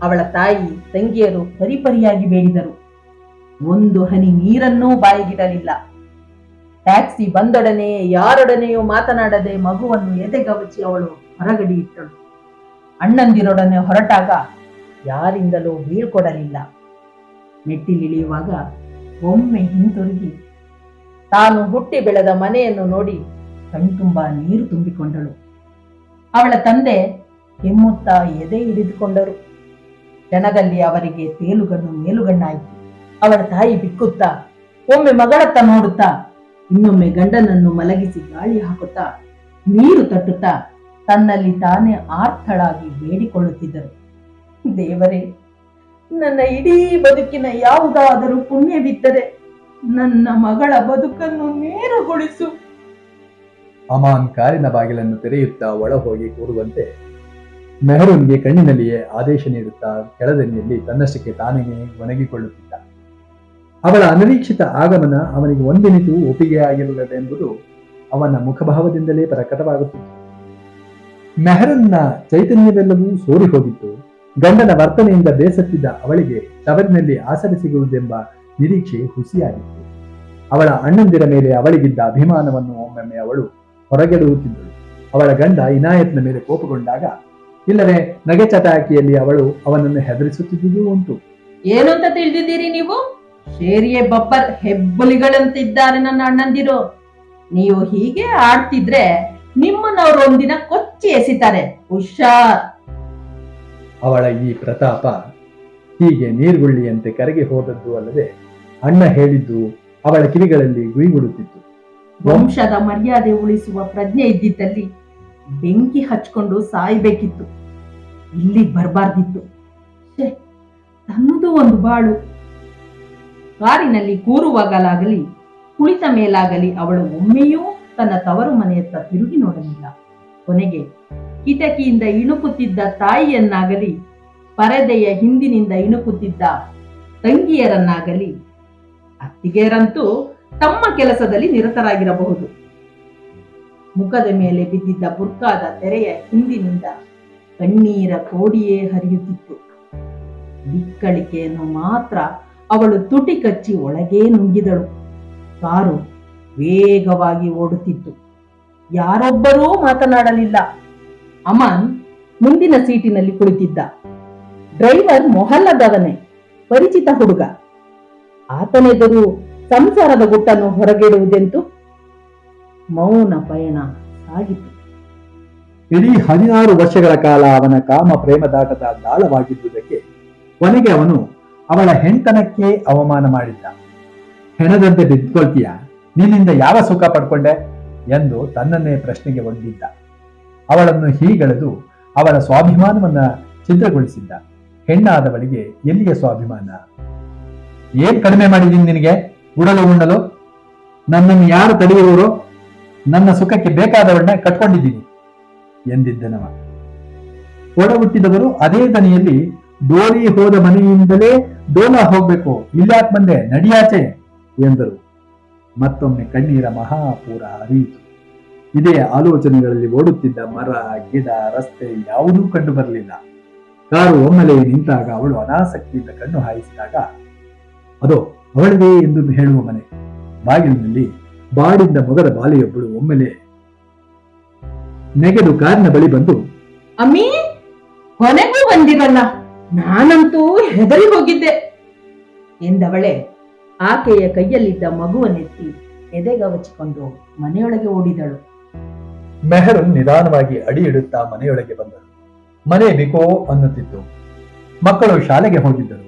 ಅವಳ ತಾಯಿ ತಂಗಿಯರು ಪರಿಪರಿಯಾಗಿ ಬೇಡಿದರು. ಒಂದು ಹನಿ ನೀರನ್ನೂ ಬಾಯಿಗಿಡಲಿಲ್ಲ. ಟ್ಯಾಕ್ಸಿ ಬಂದೊಡನೆ ಯಾರೊಡನೆಯೂ ಮಾತನಾಡದೆ ಮಗುವನ್ನು ಎದೆಗವಚಿ ಅವಳು ಹೊರಗಡೆ ಇಟ್ಟಳು. ಅಣ್ಣಂದಿರೊಡನೆ ಹೊರಟಾಗ ಯಾರಿಂದಲೂ ಬೀಳ್ಕೊಡಲಿಲ್ಲ. ಮೆಟ್ಟಿಲಿಳಿಯುವಾಗ ಒಮ್ಮೆ ಹಿಂತಿರುಗಿ ತಾನು ಹುಟ್ಟಿ ಬೆಳೆದ ಮನೆಯನ್ನು ನೋಡಿ ಕಣ್ತುಂಬ ನೀರು ತುಂಬಿಕೊಂಡಳು. ಅವಳ ತಂದೆ ಕೆಮ್ಮುತ್ತಾ ಎದೆ ಹಿಡಿದುಕೊಂಡರು. ಕ್ಷಣದಲ್ಲಿ ಅವರಿಗೆ ತೇಲುಗಣ್ಣು ಮೇಲುಗಣ್ಣಾಯಿತು. ಅವಳ ತಾಯಿ ಬಿಕ್ಕುತ್ತಾ ಒಮ್ಮೆ ಮಗಳತ್ತ ನೋಡುತ್ತಾ ಇನ್ನೊಮ್ಮೆ ಗಂಡನನ್ನು ಮಲಗಿಸಿ ಗಾಳಿ ಹಾಕುತ್ತಾ ನೀರು ತಟ್ಟುತ್ತಾ ತನ್ನಲ್ಲಿ ತಾನೇ ಆರ್ತಳಾಗಿ ಬೇಡಿಕೊಳ್ಳುತ್ತಿದ್ದರು. ದೇವರೇ, ನನ್ನ ಇಡೀ ಬದುಕಿನ ಯಾವುದಾದರೂ ಪುಣ್ಯವಿದ್ದರೆ ನನ್ನ ಮಗಳ ಬದುಕನ್ನು ನೇರಗೊಳಿಸು. ಅಮಾನ್ ಕಾರಿನ ಬಾಗಿಲನ್ನು ತೆರೆಯುತ್ತಾ ಒಳ ಹೋಗಿ ಕೂರುವಂತೆ ಮೆಹರೂನ್ಗೆ ಕಣ್ಣಿನಲ್ಲಿಯೇ ಆದೇಶ ನೀಡುತ್ತಾ ಕೆಳದನಿಯಲ್ಲಿ ತನ್ನಷ್ಟಕ್ಕೆ ತಾನೇ ಒಣಗಿಕೊಳ್ಳುತ್ತಿದ್ದ. ಅವಳ ಅನಿರೀಕ್ಷಿತ ಆಗಮನ ಅವನಿಗೆ ಒಂದಿನಿತೂ ಒಪ್ಪಿಗೆಯಾಗಿರಲಿಲ್ಲವೆಂಬುದು ಅವನ ಮುಖಭಾವದಿಂದಲೇ ಪ್ರಕಟವಾಗುತ್ತಿತ್ತು. ಮೆಹರನ್ನ ಚೈತನ್ಯವೆಲ್ಲವೂ ಸೋರಿ ಹೋಗಿತ್ತು. ಗಂಡನ ವರ್ತನೆಯಿಂದ ಬೇಸತ್ತಿದ್ದ ಅವಳಿಗೆ ತವರಿನಲ್ಲಿ ಆಸರೆ ಸಿಗುವುದೆಂಬ ನಿರೀಕ್ಷೆ ಹುಸಿಯಾಗಿತ್ತು. ಅವಳ ಅಣ್ಣಂದಿರ ಮೇಲೆ ಅವಳಿಗಿದ್ದ ಅಭಿಮಾನವನ್ನು ಒಮ್ಮೊಮ್ಮೆ ಅವಳು ಹೊರಗೆಡುತ್ತಿದ್ದಳು. ಅವಳ ಗಂಡ ಇನಾಯತ್ನ ಮೇಲೆ ಕೋಪಗೊಂಡಾಗ ಇಲ್ಲವೇ ನಗೆ ಚಟಾಕಿಯಲ್ಲಿ ಅವಳು ಅವನನ್ನು ಹೆದರಿಸುತ್ತಿದ್ದುದು ಉಂಟು. ಏನು ಅಂತ ತಿಳಿದಿದ್ದೀರಿ ನೀವು? ಶೇರಿಯೇ ಬಬ್ಬರ್ ಹೆಬ್ಬುಲಿಗಳಂತಿದ್ದಾರೆ ನನ್ನ ಅಣ್ಣಂದಿರು. ನೀವು ಹೀಗೆ ಆಡ್ತಿದ್ರೆ ನಿಮ್ಮನ್ನವರು ಒಂದಿನ ಕೊಚ್ಚಿ ಎಸಿತಾರೆ, ಹುಷಾರ್. ಅವಳ ಈ ಪ್ರತಾಪ ಹೀಗೆ ನೀರ್ಗುಳ್ಳಿಯಂತೆ ಕರಗಿ ಹೋದದ್ದು ಅಲ್ಲದೆ ಅಣ್ಣ ಹೇಳಿದ್ದು ಅವಳ ಕಿವಿಗಳಲ್ಲಿ ಗುಯಿಗುಡುತ್ತಿತ್ತು. ವಂಶದ ಮರ್ಯಾದೆ ಉಳಿಸುವ ಪ್ರಜ್ಞೆ ಇದ್ದಿದ್ದಲ್ಲಿ ಬೆಂಕಿ ಹಚ್ಕೊಂಡು ಸಾಯ್ಬೇಕಿತ್ತು, ಇಲ್ಲಿಗೆ ಬರಬಾರ್ದಿತ್ತು. ತನ್ನದು ಒಂದು ಬಾಳು. ಕಾರಿನಲ್ಲಿ ಕೂರುವಾಗಲಾಗಲಿ ಕುಳಿತ ಮೇಲಾಗಲಿ ಅವಳು ಒಮ್ಮೆಯೂ ತನ್ನ ತವರು ಮನೆಯತ್ತ ತಿರುಗಿ ನೋಡಲಿಲ್ಲ. ಕೊನೆಗೆ ಕಿಟಕಿಯಿಂದ ಇಣುಕುತ್ತಿದ್ದ ತಾಯಿಯನ್ನಾಗಲಿ ಪರದೆಯ ಹಿಂದಿನಿಂದ ಇಣುಕುತ್ತಿದ್ದ ತಂಗಿಯರನ್ನಾಗಲಿ, ಅತ್ತಿಗೆಯರಂತೂ ತಮ್ಮ ಕೆಲಸದಲ್ಲಿ ನಿರತರಾಗಿರಬಹುದು, ಮುಖದ ಮೇಲೆ ಬಿದ್ದಿದ್ದ ಬುರ್ಕಾದ ತೆರೆಯ ಹಿಂದಿನಿಂದ ಕಣ್ಣೀರ ಕೋಡಿಯೇ ಹರಿಯುತ್ತಿತ್ತು. ಬಿಕ್ಕಳಿಕೆಯನ್ನು ಮಾತ್ರ ಅವಳು ತುಟಿ ಕಚ್ಚಿ ಒಳಗೇ ನುಗ್ಗಿದಳು. ಕಾರು ವೇಗವಾಗಿ ಓಡುತ್ತಿತ್ತು. ಯಾರೊಬ್ಬರೂ ಮಾತನಾಡಲಿಲ್ಲ. ಅಮಾನ್ ಮುಂದಿನ ಸೀಟಿನಲ್ಲಿ ಕುಳಿತಿದ್ದ. ಡ್ರೈವರ್ ಮೊಹಲ್ಲದವನೇ, ಪರಿಚಿತ ಹುಡುಗ. ಆತನೆದುರು ಸಂಸಾರದ ಗುಟ್ಟನ್ನು ಹೊರಗಿಡುವುದೆಂತು? ಮೌನ ಪಯಣ ಸಾಗಿತು. ಇಡೀ 16 ವರ್ಷಗಳ ಕಾಲ ಅವನ ಕಾಮ ಪ್ರೇಮದಾಟದ ದಾಳವಾಗಿದ್ದುದಕ್ಕೆ ಕೊನೆಗೆ ಅವನು ಅವಳ ಹೆಣ್ತನಕ್ಕೆ ಅವಮಾನ ಮಾಡಿದ್ದ. ಹೆಣದಂತೆ ಬಿದ್ದುಕೊಳ್ತೀಯ, ನಿನ್ನಿಂದ ಯಾವ ಸುಖ ಪಡ್ಕೊಂಡೆ ಎಂದು ತನ್ನನ್ನೇ ಪ್ರಶ್ನೆಗೆ ಒಡ್ಡಿದ್ದ. ಅವಳನ್ನು ಹೀಗಳೆದು ಅವಳ ಸ್ವಾಭಿಮಾನವನ್ನ ಛಿದ್ರಗೊಳಿಸಿದ್ದ. ಹೆಣ್ಣಾದವಳಿಗೆ ಎಲ್ಲಿಯ ಸ್ವಾಭಿಮಾನ? ಏನ್ ಕಡಿಮೆ ಮಾಡಿದ್ದೀನಿ ನಿನಗೆ? ಉಡಲು ಉಣ್ಣಲು ನನ್ನನ್ನು ಯಾರು ತಡೆಯುವವರು? ನನ್ನ ಸುಖಕ್ಕೆ ಬೇಕಾದವನ್ನ ಕಟ್ಕೊಂಡಿದ್ದೀನಿ ಎಂದಿದ್ದನವ. ಒಡ ಹುಟ್ಟಿದವರು ಅದೇ ದನಿಯಲ್ಲಿ ಡೋರಿ ಹೋದ ಮನೆಯಿಂದಲೇ ಡೋಲ ಹೋಗ್ಬೇಕು, ಇಲ್ಲಾಕ್ ಬಂದೆ, ನಡಿಯಾಚೆ ಎಂದರು. ಮತ್ತೊಮ್ಮೆ ಕಣ್ಣೀರ ಮಹಾಪೂರ ಹರಿಯಿತು. ಇದೇ ಆಲೋಚನೆಗಳಲ್ಲಿ ಓಡುತ್ತಿದ್ದ ಮರ, ಗಿಡ, ರಸ್ತೆ ಯಾವುದೂ ಕಂಡು ಬರಲಿಲ್ಲ. ಕಾರು ಒಮ್ಮೆಲೆ ನಿಂತಾಗ ಅವಳು ಅನಾಸಕ್ತಿಯಿಂದ ಕಣ್ಣು ಹಾಯಿಸಿದಾಗ ಅದೋ ಅವಳದೇ ಎಂದು ಹೇಳುವ ಮನೆ. ಬಾಗಿಲಿನಲ್ಲಿ ಬಾಡಿದ್ದ ಮೊಗದ ಬಾಲೆಯೊಬ್ಬಳು ಒಮ್ಮೆಲೆ ನೆಗೆದು ಕಾರಿನ ಬಳಿ ಬಂದು, ಅಮ್ಮಿ, ಕೊನೆಗೂ ಬಂದಿರಲ್ಲ, ನಾನಂತೂ ಹೆದರಿ ಹೋಗಿದ್ದೆ ಎಂದವಳೆ ಆಕೆಯ ಕೈಯಲ್ಲಿದ್ದ ಮಗುವನ್ನೆತ್ತಿ ಎದೆಗವಚಿಕೊಂಡು ಮನೆಯೊಳಗೆ ಓಡಿದಳು. ಮೆಹರೂನ್ ನಿಧಾನವಾಗಿ ಅಡಿ ಇಡುತ್ತಾ ಮನೆಯೊಳಗೆ ಬಂದಳು. ಮನೆ ಬಿಕೋ ಅನ್ನುತ್ತಿತ್ತು. ಮಕ್ಕಳು ಶಾಲೆಗೆ ಹೋಗಿದ್ದರು.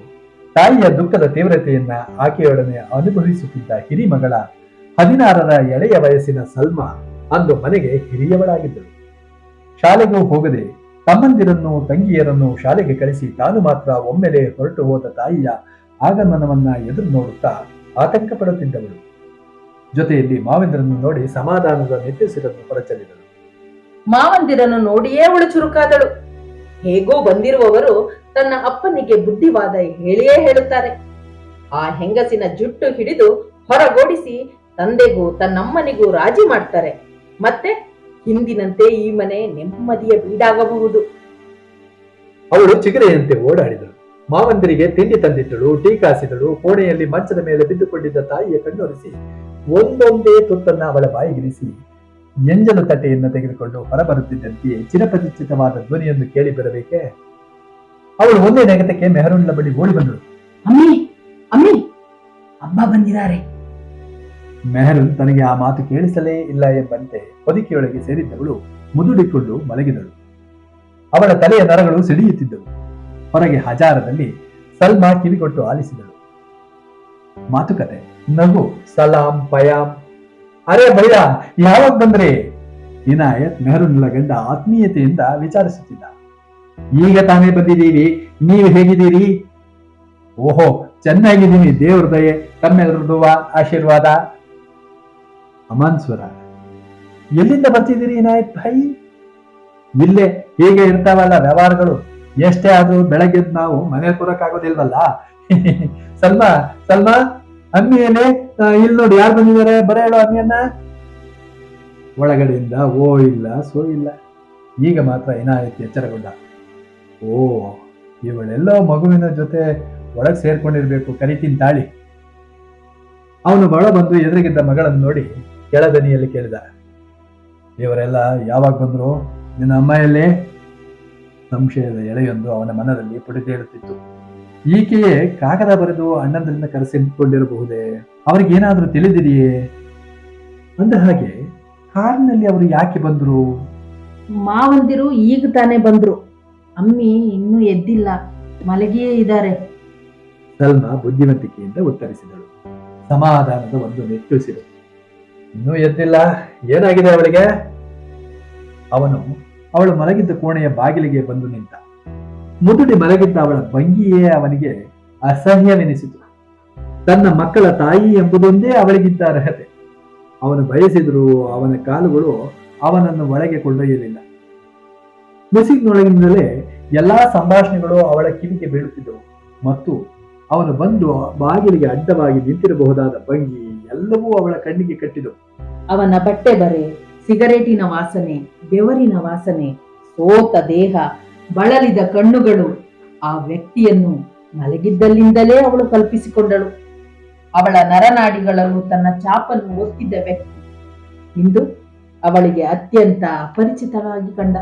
ತಾಯಿಯ ದುಃಖದ ತೀವ್ರತೆಯನ್ನ ಆಕೆಯೊಡನೆ ಅನುಭವಿಸುತ್ತಿದ್ದ ಹಿರಿಮಗಳ 16ರ ಎಳೆಯ ವಯಸ್ಸಿನ ಸಲ್ಮಾ ಅಂದು ಮನೆಗೆ ಹಿರಿಯವಳಾಗಿದ್ದಳು. ಶಾಲೆಗೂ ಹೋಗದೆ ತಮ್ಮಂದಿರನ್ನು ತಂಗಿಯರನ್ನು ಶಾಲೆಗೆ ಕಳಿಸಿ ತಾನು ಮಾತ್ರ ಒಮ್ಮೆಲೆ ಹೊರಟು ಹೋದ ತಾಯಿಯ ಆಗಮನವನ್ನ ಎದುರು ನೋಡುತ್ತಾ ಆತಂಕ ಪಡುತ್ತಿದ್ದವಳು. ಜೊತೆಯಲ್ಲಿ ಮಾವೇಂದ್ರನ್ನು ನೋಡಿ ಸಮಾಧಾನದ ನಿಟ್ಟುಸಿರನ್ನು ಹೊರಚಲಿದಳು. ಮಾವಂದಿರನ್ನು ನೋಡಿಯೇ ಅವಳು ಚುರುಕಾದಳು. ಹೇಗೋ ಬಂದಿರುವವರು ತನ್ನ ಅಪ್ಪನಿಗೆ ಬುದ್ಧಿವಾದ ಹೇಳಿಯೇ ಹೇಳುತ್ತಾರೆ. ಆ ಹೆಂಗಸಿನ ಜುಟ್ಟು ಹಿಡಿದು ಹೊರಗೋಡಿಸಿ ತಂದೆಗೂ ತನ್ನಮ್ಮನಿಗೂ ರಾಜಿ ಮಾಡ್ತಾರೆ. ಮತ್ತೆ ಹಿಂದಿನಂತೆ ಈ ಮನೆ ನೆಮ್ಮದಿಯ ಬೀಡಾಗಬಹುದು. ಅವಳು ಚಿಗರೆಯಂತೆ ಓಡಾಡಿದಳು. ಮಾವಂದಿರಿಗೆ ತಿಂಡಿ ತಂದಿದ್ದಳು, ಟೀ ಕಾಸಿದಳು. ಕೋಣೆಯಲ್ಲಿ ಮಂಚದ ಮೇಲೆ ಬಿದ್ದುಕೊಂಡಿದ್ದ ತಾಯಿಯ ಕಣ್ಣೊರೆಸಿ ಒಂದೊಂದೇ ತುತ್ತನ್ನ ಅವಳ ಬಾಯಿಗಿರಿಸಿ ಎಂಜಲು ತಟ್ಟೆಯನ್ನು ತೆಗೆದುಕೊಂಡು ಹೊರಬರುತ್ತಿದ್ದಂತೆಯೇ ಚಿರಪರಿಚಿತವಾದ ಧ್ವನಿಯೊಂದು ಕೇಳಿ ಬರಬೇಕೆ. ಅವಳು ಒಂದೇ ನೆಗತಕ್ಕೆ ಮೆಹರೂನ್ನ ಬಳಿ ಓಡಿ ಬಂದಳು. ಅಮ್ಮಿ ಅಮ್ಮಿ, ಅಮ್ಮ ಬಂದಿದ್ದಾರೆ. ಮೆಹರೂನ್ ತನಗೆ ಆ ಮಾತು ಕೇಳಿಸಲೇ ಇಲ್ಲ ಎಂಬಂತೆ ಹೊದಿಕೆಯೊಳಗೆ ಸೇರಿದ್ದವಳು ಮುದುಡಿಕೊಂಡು ಮಲಗಿದಳು. ಅವಳ ತಲೆಯ ನರಗಳು ಸಿಡಿಯುತ್ತಿದ್ದವು. ಹೊರಗೆ ಹಜಾರದಲ್ಲಿ ಸಲ್ಮಾ ಕಿವಿಗೊಟ್ಟು ಆಲಿಸಿದಳು. ಮಾತುಕತೆ, ನಗು, ಸಲಾಂ, ಪಯಾಮ್. ಅರೆ ಭಯ್ಯ, ಯಾವಾಗ ಬಂದ್ರೆ? ಇನಾಯತ್ ಮೆಹರೂನ್ಲ ಗಂಡ ಆತ್ಮೀಯತೆಯಿಂದ ವಿಚಾರಿಸುತ್ತಿದ್ದ. ಈಗ ತಾನೇ ಬಂದಿದ್ದೀರಿ, ನೀವು ಹೇಗಿದ್ದೀರಿ? ಓಹೋ, ಚೆನ್ನಾಗಿದ್ದೀನಿ, ದೇವ್ರ ದಯೆ, ತಮ್ಮೆಲ್ಲರದು ಆಶೀರ್ವಾದ. ಅಮಾನ್ ಸ್ವರ. ಎಲ್ಲಿಂದ ಬರ್ತಿದ್ದೀರಿ ಇನಾಯತ್ ಭಾಯಿ? ಇಲ್ಲೇ ಹೀಗೆ ಇರ್ತಾವಲ್ಲ ವ್ಯವಹಾರಗಳು. ಎಷ್ಟೇ ಆದ್ರೂ ಬೆಳಗ್ಗೆ ನಾವು ಮನೆ ಕೂರಕ್ಕಾಗೋದಿಲ್ವಲ್ಲ. ಸಲ್ಮಾ ಸಲ್ಮಾ, ಅಮ್ಮಿಯನ್ನೇ ಇಲ್ಲಿ ನೋಡಿ, ಯಾರು ಬಂದಿದ್ದಾರೆ, ಬರ ಹೇಳೋ ಅಮ್ಮಿಯನ್ನ. ಒಳಗಡೆಯಿಂದ ಓ ಇಲ್ಲ ಸೋ ಇಲ್ಲ. ಈಗ ಮಾತ್ರ ಇನಾಯತ್ ಎಚ್ಚರಗೊಂಡ. ಓ, ಇವಳೆಲ್ಲೋ ಮಗುವಿನ ಜೊತೆ ಒಳಗ್ ಸೇರ್ಕೊಂಡಿರ್ಬೇಕು, ಕರಿತೀನಿ ತಾಳಿ. ಅವನು ಬಳ ಬಂದು ಎದುರಿಗಿದ್ದ ಮಗಳನ್ನು ನೋಡಿ ಕೆಳದನಿಯಲ್ಲಿ ಕೇಳಿದ, ಇವರೆಲ್ಲ ಯಾವಾಗ ಬಂದ್ರು? ನಿನ್ನ ಅಮ್ಮ ಎಲ್ಲೇ? ಸಂಶಯದ ಎಳೆಯೊಂದು ಅವನ ಮನದಲ್ಲಿ ಪುಟಿದೇಳುತ್ತಿತ್ತು. ಈಕೆಯೇ ಕಾಗದ ಬರೆದು ಅಣ್ಣಂದ್ರಿಂದ ಕರೆಸಿಕೊಂಡಿರಬಹುದೇ? ಅವ್ರಿಗೇನಾದ್ರೂ ತಿಳಿದಿದೆಯೇ? ಅಂದ ಹಾಗೆ ಕಾರಿನಲ್ಲಿ ಅವರು ಯಾಕೆ ಬಂದ್ರು? ಮಾವಂದಿರು ಈಗ ತಾನೇ ಬಂದ್ರು. ಅಮ್ಮಿ ಇನ್ನೂ ಎದ್ದಿಲ್ಲ, ಮಲಗಿಯೇ ಇದ್ದಾರೆ. ಸಲ್ಮಾ ಬುದ್ಧಿವಂತಿಕೆಯಿಂದ ಉತ್ತರಿಸಿದಳು. ಸಮಾಧಾನದ ಒಂದು ನಿಟ್ಟುಸಿರು. ಇನ್ನೂ ಎದ್ದಿಲ್ಲ, ಏನಾಗಿದೆ ಅವಳಿಗೆ? ಅವನು ಅವಳು ಮಲಗಿದ್ದ ಕೋಣೆಯ ಬಾಗಿಲಿಗೆ ಬಂದು ನಿಂತ. ಮುದುಡಿ ಮಲಗಿದ್ದ ಅವಳ ಭಂಗಿಯೇ ಅವನಿಗೆ ಅಸಹ್ಯವೆನಿಸಿತು. ತನ್ನ ಮಕ್ಕಳ ತಾಯಿ ಎಂಬುದೊಂದೇ ಅವಳಿಗಿದ್ದ ಅರ್ಹತೆ. ಅವನು ಬಯಸಿದರೂ ಅವನ ಕಾಲುಗಳು ಅವನನ್ನು ಒಳಗೆ ಕೊಂಡೊಯ್ಯಲಿಲ್ಲ. ಮುಸಿಗ್ನೊಳಗಿನಿಂದಲೇ ಎಲ್ಲಾ ಸಂಭಾಷಣೆಗಳು ಅವಳ ಕಿವಿಗೆ ಬೀಳುತ್ತಿದ್ದವು ಮತ್ತು ಅವನು ಬಂದು ಬಾಗಿಲಿಗೆ ಅಡ್ಡವಾಗಿ ನಿಂತಿರಬಹುದಾದ ಭಂಗಿ ಎಲ್ಲವೂ ಅವಳ ಕಣ್ಣಿಗೆ ಕಟ್ಟಿದವು. ಅವನ ಬಟ್ಟೆ ಬರೆ, ಸಿಗರೇಟಿನ ವಾಸನೆ, ಬೆವರಿನ ವಾಸನೆ, ಸೋತ ದೇಹ, ಬಳಲಿದ ಕಣ್ಣುಗಳು, ಆ ವ್ಯಕ್ತಿಯನ್ನು ಮಲಗಿದ್ದಲ್ಲಿಂದಲೇ ಅವಳು ಕಲ್ಪಿಸಿಕೊಂಡಳು. ಅವಳ ನರನಾಡಿಗಳಲ್ಲೂ ತನ್ನ ಚಾಪನ್ನು ಒತ್ತಿದ್ದ ವ್ಯಕ್ತಿ ಇಂದು ಅವಳಿಗೆ ಅತ್ಯಂತ ಅಪರಿಚಿತವಾಗಿ ಕಂಡ.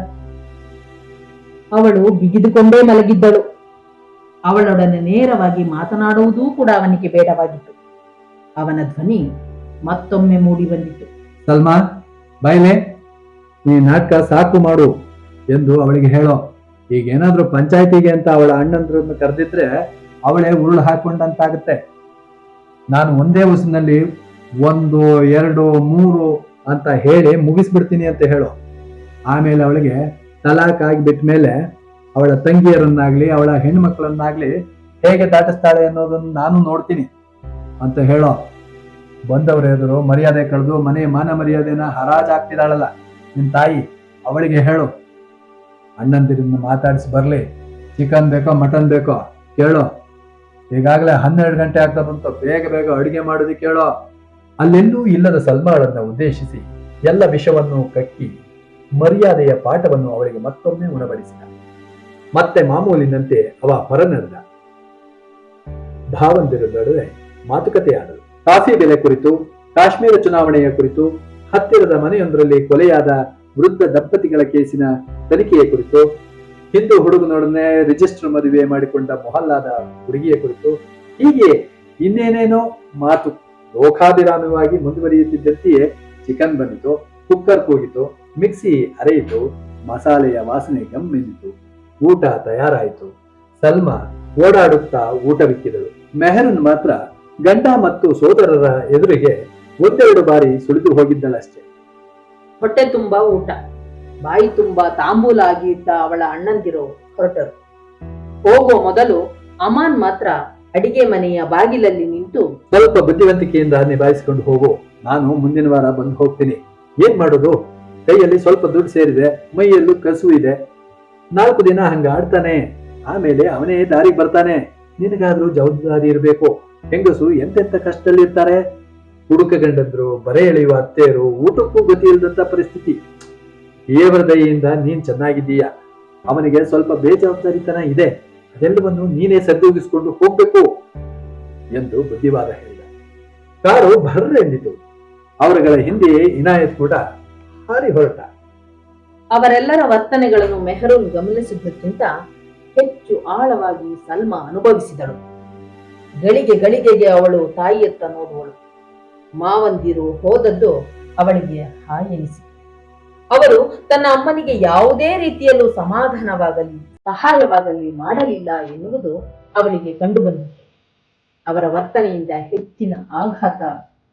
ಅವಳು ಬಿಗಿದುಕೊಂಡೇ ಮಲಗಿದ್ದಳು. ಅವಳೊಡನೆ ನೇರವಾಗಿ ಮಾತನಾಡುವುದೂ ಕೂಡ ಅವನಿಗೆ ಬೇಡವಾಗಿತ್ತು. ಅವನ ಧ್ವನಿ ಮತ್ತೊಮ್ಮೆ ಮೂಡಿ ಬಂದಿತು. ಸಲ್ಮಾ, ಬಾಯ್ಲೆ, ಈ ನಾಟಕ ಸಾಕು ಮಾಡು ಎಂದು ಅವಳಿಗೆ ಹೇಳೋ. ಈಗೇನಾದ್ರೂ ಪಂಚಾಯತಿಗೆ ಅಂತ ಅವಳ ಅಣ್ಣಂದ್ರನ್ನು ಕರೆದಿದ್ರೆ ಅವಳೇ ಉರುಳು ಹಾಕೊಂಡಂತಾಗುತ್ತೆ. ನಾನು ಒಂದೇ ಉಸಿನಲ್ಲಿ 1, 2, 3 ಅಂತ ಹೇಳಿ ಮುಗಿಸ್ಬಿಡ್ತೀನಿ ಅಂತ ಹೇಳೋ. ಆಮೇಲೆ ಅವಳಿಗೆ ತಲಾಕ್ ಆಗಿಬಿಟ್ಟ ಮೇಲೆ ಅವಳ ತಂಗಿಯರನ್ನಾಗ್ಲಿ ಅವಳ ಹೆಣ್ಮಕ್ಳನ್ನಾಗ್ಲಿ ಹೇಗೆ ದಾಟಿಸ್ತಾಳೆ ಅನ್ನೋದನ್ನು ನಾನು ನೋಡ್ತೀನಿ ಅಂತ ಹೇಳೋ. ಬಂದವರ ಎದುರು ಮರ್ಯಾದೆ ಕಳೆದು ಮನೆ ಮಾನ ಮರ್ಯಾದೆನ ಹರಾಜಾಗ್ತಿದ್ದಾಳಲ್ಲ ನಿನ್ ತಾಯಿ, ಅವಳಿಗೆ ಹೇಳು. ಅಣ್ಣಂದಿರಿಂದ ಮಾತಾಡಿಸಿ ಬರ್ಲಿ. ಚಿಕನ್ ಬೇಕೋ ಮಟನ್ ಬೇಕೋ ಕೇಳೋ. ಈಗಾಗಲೇ 12 ಗಂಟೆ ಆಗ್ತಾ ಬಂತು, ಬೇಗ ಬೇಗ ಅಡುಗೆ ಮಾಡೋದಕ್ಕೆ ಹೇಳೋ. ಅಲ್ಲೆಲ್ಲೂ ಇಲ್ಲದ ಸಲ್ಮಾಳನ್ನ ಉದ್ದೇಶಿಸಿ ಎಲ್ಲ ವಿಷವನ್ನು ಕಕ್ಕಿ ಮರ್ಯಾದೆಯ ಪಾಠವನ್ನು ಅವಳಿಗೆ ಮತ್ತೊಮ್ಮೆ ಉಣಬಡಿಸಿದ. ಮತ್ತೆ ಮಾಮೂಲಿನಂತೆ ಅವ ಹೊರನಡೆದ. ಭಾವಂದಿರ ನಡುವೆ ಮಾತುಕತೆಯಾದಳು. ಕಾಫಿ ಬೆಲೆ ಕುರಿತು, ಕಾಶ್ಮೀರ ಚುನಾವಣೆಯ ಕುರಿತು, ಹತ್ತಿರದ ಮನೆಯೊಂದರಲ್ಲಿ ಕೊಲೆಯಾದ ವೃದ್ಧ ದಂಪತಿಗಳ ಕೇಸಿನ ತನಿಖೆಯ ಕುರಿತು, ಹಿಂದೂ ಹುಡುಗನೊಡನೆ ರಿಜಿಸ್ಟರ್ ಮದುವೆ ಮಾಡಿಕೊಂಡ ಮೊಹಲ್ಲಾದ ಹುಡುಗಿಯ ಕುರಿತು, ಹೀಗೆ ಇನ್ನೇನೇನೋ ಮಾತು ಲೋಕಾಭಿರಾಮವಾಗಿ ಮುಂದುವರಿಯುತ್ತಿದ್ದಂತೆಯೇ ಚಿಕನ್ ಬಂದಿತು, ಕುಕ್ಕರ್ ಕೂಗಿತು, ಮಿಕ್ಸಿ ಅರೆಯಿತು, ಮಸಾಲೆಯ ವಾಸನೆ ಗಮ್ಮೆಂದಿತು. ಊಟ ತಯಾರಾಯಿತು. ಸಲ್ಮಾ ಓಡಾಡುತ್ತಾ ಊಟವಿಕ್ಕಿದಳು. ಮೆಹರೂನ್ ಮಾತ್ರ ಗಂಡ ಮತ್ತು ಸೋದರರ ಎದುರಿಗೆ 1-2 ಬಾರಿ ಸುಳಿದು ಹೋಗಿದ್ದಳಷ್ಟೇ. ಹೊಟ್ಟೆ ತುಂಬಾ ಊಟ, ಬಾಯಿ ತುಂಬಾ ತಾಂಬೂಲ ಆಗಿ ಇದ್ದ ಅವಳ ಅಣ್ಣಂದಿರು ಹೊರಟರು. ಹೋಗೋ ಮೊದಲು ಅಮಾನ್ ಮಾತ್ರ ಅಡಿಗೆ ಮನೆಯ ಬಾಗಿಲಲ್ಲಿ ನಿಂತು, ಸ್ವಲ್ಪ ಬುದ್ಧಿವಂತಿಕೆಯಿಂದ ನಿಭಾಯಿಸಿಕೊಂಡು ಹೋಗು, ನಾನು ಮುಂದಿನ ವಾರ ಬಂದು ಹೋಗ್ತೀನಿ. ಏನ್ ಮಾಡೋದು? ಕೈಯಲ್ಲಿ ಸ್ವಲ್ಪ ದುಡ್ಡು ಸೇರಿದೆ, ಮೈಯಲ್ಲೂ ಕಸು ಇದೆ. 4 ದಿನ ಹಂಗ ಆಡ್ತಾನೆ, ಆಮೇಲೆ ಅವನೇ ದಾರಿಗೆ ಬರ್ತಾನೆ. ನಿನಗಾದ್ರೂ ಜವಾಬ್ದಾರಿ ಇರಬೇಕು. ಹೆಂಗಸು ಎಂತೆಂತ ಕಷ್ಟದಲ್ಲಿರ್ತಾರೆ. ಹುಡುಕ ಗಂಡಂದ್ರು, ಬರೆ ಎಳೆಯುವ ಅತ್ತೆಯರು, ಊಟಕ್ಕೂ ಗತಿ ಇಲ್ಲದಂತ ಪರಿಸ್ಥಿತಿ. ದೇವರ ದಯೆಯಿಂದ ನೀನ್ ಚೆನ್ನಾಗಿದ್ದೀಯ. ಅವನಿಗೆ ಸ್ವಲ್ಪ ಬೇಜವಾಬ್ದಾರಿತನ ಇದೆ, ಅದೆಲ್ಲವನ್ನು ನೀನೇ ಸರಿದೂಗಿಸಿಕೊಂಡು ಹೋಗ್ಬೇಕು ಎಂದು ಬುದ್ಧಿವಾದ ಹೇಳಿದ. ಕಾರು ಭರ್ರ ಎಂದಿತು. ಅವರುಗಳ ಹಿಂದೆಯೇ ಇನಾಯತ್ ಕೂಡ ಹಾರಿ ಹೊರಟ. ಅವರೆಲ್ಲರ ವರ್ತನೆಗಳನ್ನು ಮೆಹರೂನ್ ಗಮನಿಸಿದ್ದಕ್ಕಿಂತ ಹೆಚ್ಚು ಆಳವಾಗಿ ಸಲ್ಮಾ ಅನುಭವಿಸಿದಳು. ಗಳಿಗೆ ಗಳಿಗೆಗೆ ಅವಳು ತಾಯಿಯತ್ತ ನೋಡುವಳು. ಮಾವಂದಿರು ಹೋದದ್ದು ಅವಳಿಗೆ ಹಾಯ್ ಎನಿಸಿತು. ಅವರು ತನ್ನ ಅಮ್ಮನಿಗೆ ಯಾವುದೇ ರೀತಿಯಲ್ಲೂ ಸಮಾಧಾನವಾಗಲಿ ಸಹಾಯವಾಗಲಿ ಮಾಡಲಿಲ್ಲ ಎನ್ನುವುದು ಅವಳಿಗೆ ಕಂಡುಬಂದಿತು. ಅವರ ವರ್ತನೆಯಿಂದ ಹೆಚ್ಚಿನ ಆಘಾತ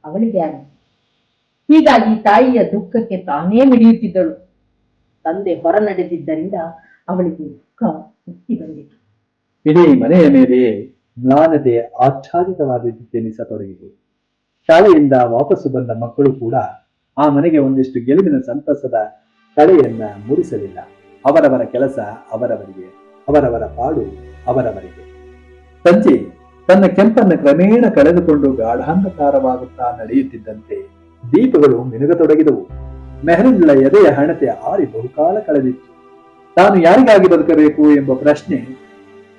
ಅವಳಿಗೆ ಆಗಿದೆ. ಹೀಗಾಗಿ ತಾಯಿಯ ದುಃಖಕ್ಕೆ ತಾನೇ ಮಿಡಿಯುತ್ತಿದ್ದಳು. ತಂದೆ ಹೊರ ನಡೆದಿದ್ದರಿಂದ ಅವಳಿಗೆ ದುಃಖ ಹುಟ್ಟಿ ಬಂದಿತು. ಇಡೀ ಮನೆಯ ಮೇಲೆ ಮ್ಲಾನತೆ ಆಚ್ಛಾದಿತವಾದೆನಿಸತೊಡಗಿತು. ಶಾಲೆಯಿಂದ ವಾಪಸ್ಸು ಬಂದ ಮಕ್ಕಳು ಕೂಡ ಆ ಮನೆಗೆ ಒಂದಿಷ್ಟು ಗೆಲುವಿನ ಸಂತಸದ ಕಳೆಯನ್ನ ಮೂಡಿಸಲಿಲ್ಲ. ಅವರವರ ಕೆಲಸ ಅವರವರಿಗೆ, ಅವರವರ ಪಾಡು ಅವರವರಿಗೆ. ಸಂಜೆ ತನ್ನ ಕೆಂಪನ್ನು ಕ್ರಮೇಣ ಕಳೆದುಕೊಂಡು ಗಾಢಾಂಧಕಾರವಾಗುತ್ತಾ ನಡೆಯುತ್ತಿದ್ದಂತೆ ದೀಪಗಳು ಮಿನುಗತೊಡಗಿದವು. ಮೆಹರೂನ್ಳ ಎದೆಯ ಹಣತೆ ಆರಿ ಬಹುಕಾಲ ಕಳೆದಿತ್ತು. ತಾನು ಯಾರಿಗಾಗಿ ಬದುಕಬೇಕು ಎಂಬ ಪ್ರಶ್ನೆ,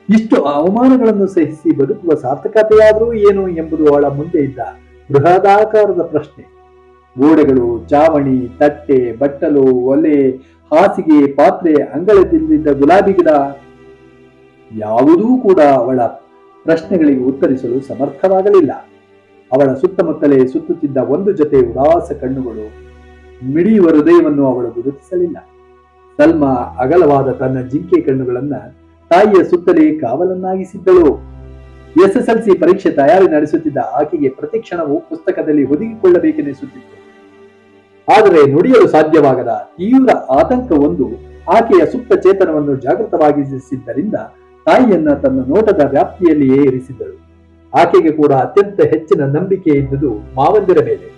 ಇಷ್ಟು ಅವಮಾನಗಳನ್ನು ಸಹಿಸಿ ಬದುಕುವ ಸಾರ್ಥಕತೆಯಾದರೂ ಏನು ಎಂಬುದು ಅವಳ ಮುಂದೆ ಇದ್ದ ಬೃಹದಾಕಾರದ ಪ್ರಶ್ನೆ. ಗೋಡೆಗಳು, ಚಾವಣಿ, ತಟ್ಟೆ, ಬಟ್ಟಲು, ಒಲೆ, ಹಾಸಿಗೆ, ಪಾತ್ರೆ, ಅಂಗಳದಲ್ಲಿದ್ದ ಗುಲಾಬಿ ಗಿಡ ಯಾವುದೂ ಕೂಡ ಅವಳ ಪ್ರಶ್ನೆಗಳಿಗೆ ಉತ್ತರಿಸಲು ಸಮರ್ಥವಾಗಲಿಲ್ಲ. ಅವಳ ಸುತ್ತಮುತ್ತಲೇ ಸುತ್ತುತ್ತಿದ್ದ ಒಂದು ಜೊತೆ ಉದಾಸ ಕಣ್ಣುಗಳು, ಮಿಡಿಯುವ ಹೃದಯವನ್ನು ಅವಳು ಗುರುತಿಸಲಿಲ್ಲ. ಸಲ್ಮಾ ಅಗಲವಾದ ತನ್ನ ಜಿಂಕೆ ಕಣ್ಣುಗಳನ್ನ ತಾಯಿಯ ಸುತ್ತಲೇ ಕಾವಲನ್ನಾಗಿಸಿದ್ದಳು. SSLC ಪರೀಕ್ಷೆ ತಯಾರಿ ನಡೆಸುತ್ತಿದ್ದ ಆಕೆಗೆ ಪ್ರತಿಕ್ಷಣವೂ ಪುಸ್ತಕದಲ್ಲಿ ಹುದುಗಿಕೊಳ್ಳಬೇಕೆನಿಸುತ್ತಿತ್ತು. ಆದರೆ ನುಡಿಯಲು ಸಾಧ್ಯವಾಗದ ತೀವ್ರ ಆತಂಕವೊಂದು ಆಕೆಯ ಸುಪ್ತ ಚೇತನವನ್ನು ಜಾಗೃತವಾಗಿಸಿದ್ದರಿಂದ ತಾಯಿಯನ್ನ ತನ್ನ ನೋಟದ ವ್ಯಾಪ್ತಿಯಲ್ಲಿಯೇ ಇರಿಸಿದ್ದಳು. ಆಕೆಗೆ ಕೂಡ ಅತ್ಯಂತ ಹೆಚ್ಚಿನ ನಂಬಿಕೆ ಇದ್ದುದು ಮಾವಂದಿರ ಮೇಲೆ.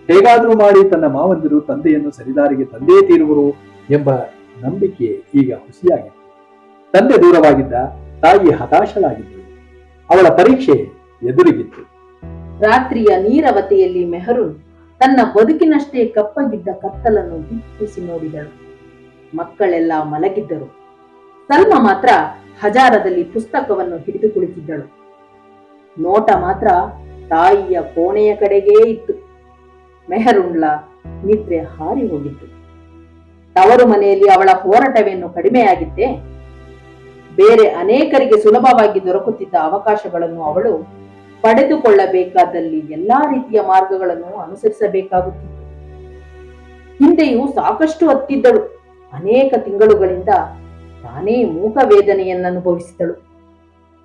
ಹೇಗಾದರೂ ಮಾಡಿ ತನ್ನ ಮಾವಂದಿರು ತಂದೆಯನ್ನು ಸರಿದಾರಿಗೆ ತಂದೇ ತೀರುವರು ಎಂಬ ನಂಬಿಕೆ ಈಗ ಹುಸಿಯಾಗಿತ್ತು. ತಂದೆ ದೂರವಾಗಿದ್ದ, ತಾಯಿ ಹತಾಶಳಾಗಿದ್ದಳು. ಅವಳ ಪರೀಕ್ಷೆ ಎದುರಿಗಿತ್ತು. ರಾತ್ರಿಯ ನೀರವತೆಯಲ್ಲಿ ಮೆಹರೂನ್ ತನ್ನ ಬದುಕಿನಷ್ಟೇ ಕಪ್ಪಗಿದ್ದ ಕತ್ತಲನ್ನು ದಿಟ್ಟಿಸಿ ನೋಡಿದಳು. ಮಕ್ಕಳೆಲ್ಲ ಮಲಗಿದ್ದರು. ಸಲ್ಮಾ ಮಾತ್ರ ಹಜಾರದಲ್ಲಿ ಪುಸ್ತಕವನ್ನು ಹಿಡಿದು ಕುಳಿತಿದ್ದಳು. ನೋಟ ಮಾತ್ರ ತಾಯಿಯ ಕೋಣೆಯ ಕಡೆಗೇ ಇತ್ತು. ಮೆಹರೂನ್ಳ ನಿದ್ರೆ ಹಾರಿ ಹೋಗಿತ್ತು. ತವರು ಮನೆಯಲ್ಲಿ ಅವಳ ಹೋರಾಟವೇನು ಕಡಿಮೆಯಾಗಿತ್ತೆ? ಬೇರೆ ಅನೇಕರಿಗೆ ಸುಲಭವಾಗಿ ದೊರಕುತ್ತಿದ್ದ ಅವಕಾಶಗಳನ್ನು ಅವಳು ಪಡೆದುಕೊಳ್ಳಬೇಕಾದಲ್ಲಿ ಎಲ್ಲಾ ರೀತಿಯ ಮಾರ್ಗಗಳನ್ನು ಅನುಸರಿಸಬೇಕಾಗುತ್ತಿತ್ತು. ಹಿಂದೆಯೂ ಸಾಕಷ್ಟು ಹತ್ತಿದ್ದಳು. ಅನೇಕ ತಿಂಗಳುಗಳಿಂದ ತಾನೇ ಮೂಕ ವೇದನೆಯನ್ನು ಅನುಭವಿಸಿದಳು.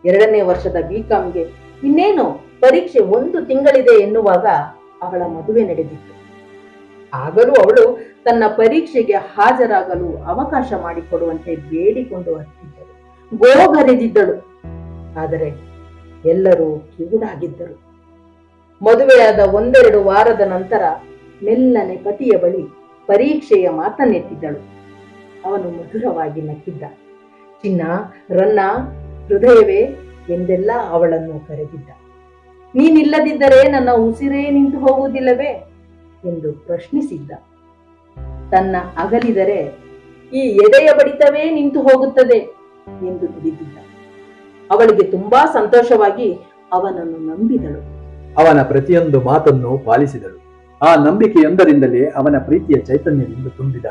2ನೇ ವರ್ಷದ BComಗೆ ಇನ್ನೇನು ಪರೀಕ್ಷೆ 1 ತಿಂಗಳಿದೆ ಎನ್ನುವಾಗ ಅವಳ ಮದುವೆ ನಡೆದಿತ್ತು. ಆಗಲೂ ಅವಳು ತನ್ನ ಪರೀಕ್ಷೆಗೆ ಹಾಜರಾಗಲು ಅವಕಾಶ ಮಾಡಿಕೊಡುವಂತೆ ಬೇಡಿಕೊಂಡು ಹತ್ತಿದ್ದಳು, ಗೋಗರೆದಿದ್ದಳು. ಆದರೆ ಎಲ್ಲರೂ ಕಿವುಡಾಗಿದ್ದರು. ಮದುವೆಯಾದ 1-2 ವಾರದ ನಂತರ ಮೆಲ್ಲನೆ ಪತಿಯ ಬಳಿ ಪರೀಕ್ಷೆಯ ಮಾತನ್ನೆತ್ತಿದ್ದಳು. ಅವನು ಮಧುರವಾಗಿ ನಕ್ಕಿದ್ದ. ಚಿನ್ನ, ರನ್ನ, ಹೃದಯವೇ ಎಂದೆಲ್ಲ ಅವಳನ್ನು ಕರೆದಿದ್ದ. ನೀನಿಲ್ಲದಿದ್ದರೆ ನನ್ನ ಉಸಿರೇ ನಿಂತು ಹೋಗುವುದಿಲ್ಲವೇ ಎಂದು ಪ್ರಶ್ನಿಸಿದ್ದ. ತನ್ನ ಅಗಲಿದರೆ ಈ ಎದೆಯ ಬಡಿತವೇ ನಿಂತು ಹೋಗುತ್ತದೆ ಎಂದು ತಿಳಿದಿದ್ದ. ಅವಳಿಗೆ ತುಂಬಾ ಸಂತೋಷವಾಗಿ ಅವನನ್ನು ನಂಬಿದಳು. ಅವನ ಪ್ರತಿಯೊಂದು ಮಾತನ್ನು ಪಾಲಿಸಿದಳು. ಆ ನಂಬಿಕೆಯೊಂದರಿಂದಲೇ ಅವನ ಪ್ರೀತಿಯ ಚೈತನ್ಯದಿಂದ ತುಂಬಿದ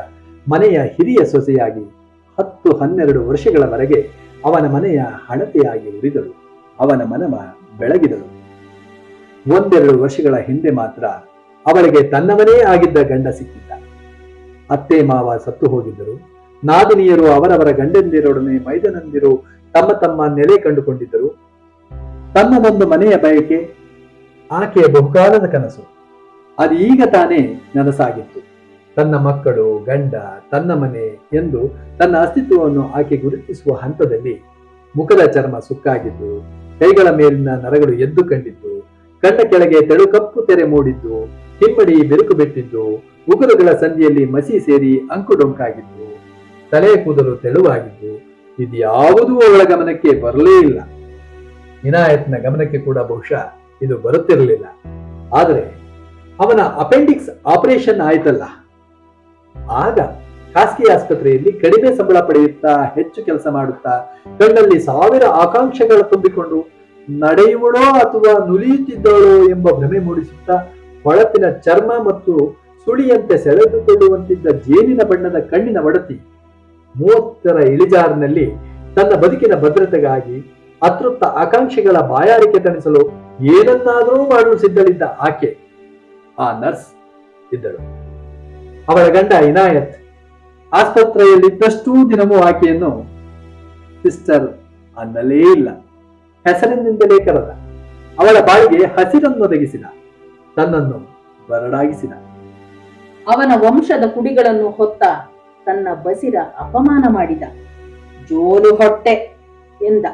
ಮನೆಯ ಹಿರಿಯ ಸೊಸೆಯಾಗಿ 10-12 ವರ್ಷಗಳವರೆಗೆ ಅವನ ಮನೆಯ ಹಣತೆಯಾಗಿ ಉರಿದಳು. ಅವನ ಮನಮ ಬೆಳಗಿದಳು. 1-2 ವರ್ಷಗಳ ಹಿಂದೆ ಮಾತ್ರ ಅವಳಿಗೆ ತನ್ನವನೇ ಆಗಿದ್ದ ಗಂಡ ಸಿಕ್ಕಿದ್ದ. ಅತ್ತೆ ಮಾವ ಸತ್ತು ಹೋಗಿದ್ದರು. ನಾದಿನಿಯರು ಅವರವರ ಗಂಡಂದಿರೊಡನೆ ಮೈದನಂದಿರು ತಮ್ಮ ತಮ್ಮ ನೆಲೆ ಕಂಡುಕೊಂಡಿದ್ದರು. ತನ್ನದೊಂದು ಮನೆಯ ಬಯಕೆ ಆಕೆಯ ಬಹುಕಾಲದ ಕನಸು. ಅದು ಈಗ ತಾನೇ ನನಸಾಗಿತ್ತು. ತನ್ನ ಮಕ್ಕಳು, ಗಂಡ, ತನ್ನ ಮನೆ ಎಂದು ತನ್ನ ಅಸ್ತಿತ್ವವನ್ನು ಆಕೆ ಗುರುತಿಸುವ ಹಂತದಲ್ಲಿ ಮುಖದ ಚರ್ಮ ಸುಕ್ಕಾಗಿದ್ದು, ಕೈಗಳ ಮೇಲಿನ ನರಗಳು ಎದ್ದು ಕಂಡಿದ್ದು, ಕಣ್ಣ ಕೆಳಗೆ ತೆಳು ಕಪ್ಪು ತೆರೆ ಮೂಡಿದ್ದು, ಹಿಮ್ಮಡಿ ಬೆರುಕು ಬಿಟ್ಟಿದ್ದು, ಉಗುರುಗಳ ಸಂಧಿಯಲ್ಲಿ ಮಸಿ ಸೇರಿ ಅಂಕುಡೊಂಕಾಗಿದ್ದು, ತಲೆ ಕೂದಲು ತೆಳುವಾಗಿದ್ದು, ಇದ್ಯಾವುದೂ ಅವಳ ಗಮನಕ್ಕೆ ಬರಲೇ ಇಲ್ಲ. ಇನಾಯತ್ನ ಗಮನಕ್ಕೆ ಕೂಡ ಬಹುಶಃ ಇದು ಬರುತ್ತಿರಲಿಲ್ಲ. ಆದರೆ ಅವನ ಅಪೆಂಡಿಕ್ಸ್ ಆಪರೇಷನ್ ಆಯ್ತಲ್ಲ, ಆಗ ಖಾಸಗಿ ಆಸ್ಪತ್ರೆಯಲ್ಲಿ ಕಡಿಮೆ ಸಂಬಳ ಪಡೆಯುತ್ತಾ ಹೆಚ್ಚು ಕೆಲಸ ಮಾಡುತ್ತಾ ಕಣ್ಣಲ್ಲಿ ಸಾವಿರ ಆಕಾಂಕ್ಷೆಗಳ ತುಂಬಿಕೊಂಡು ನಡೆಯುವಳೋ ಅಥವಾ ನುಲಿಯುತ್ತಿದ್ದಳೋ ಎಂಬ ಭ್ರಮೆ ಮೂಡಿಸುತ್ತಾ ಹೊಳಪಿನ ಚರ್ಮ ಮತ್ತು ಸುಳಿಯಂತೆ ಸೆಳೆದುಕೊಳ್ಳುವಂತಿದ್ದ ಜೇನಿನ ಬಣ್ಣದ ಕಣ್ಣಿನ ಒಡತಿ 30ರ ಇಳಿಜಾರಿನಲ್ಲಿ ತನ್ನ ಬದುಕಿನ ಭದ್ರತೆಗಾಗಿ ಅತೃಪ್ತ ಆಕಾಂಕ್ಷೆಗಳ ಬಾಯಾರಿಕೆ ತಣಿಸಲು ಏನನ್ನಾದರೂ ಮಾಡಲು ಸಿದ್ಧಳಿದ್ದ ಆಕೆ ಆ ನರ್ಸ್ ಇದ್ದಳು. ಅವಳ ಗಂಡ ಇನಾಯತ್ ಆಸ್ಪತ್ರೆಯಲ್ಲಿದ್ದಷ್ಟೂ ದಿನವೂ ಆಕೆಯನ್ನು ಸಿಸ್ಟರ್ ಅನ್ನಲೇ ಇಲ್ಲ, ಹೆಸರಿನಿಂದಲೇ ಕರೆದ. ಅವಳ ಬಾಳಿಗೆ ಹಸಿರನ್ನೊದಗಿಸಿದ, ತನ್ನನ್ನು ಬರಡಾಗಿಸಿದ. ಅವನ ವಂಶದ ಕುಡಿಗಳನ್ನು ಹೊತ್ತ ತನ್ನ ಬಸಿರ ಅಪಮಾನ ಮಾಡಿದ. ಜೋಲು ಹೊಟ್ಟೆ ಎಂದ.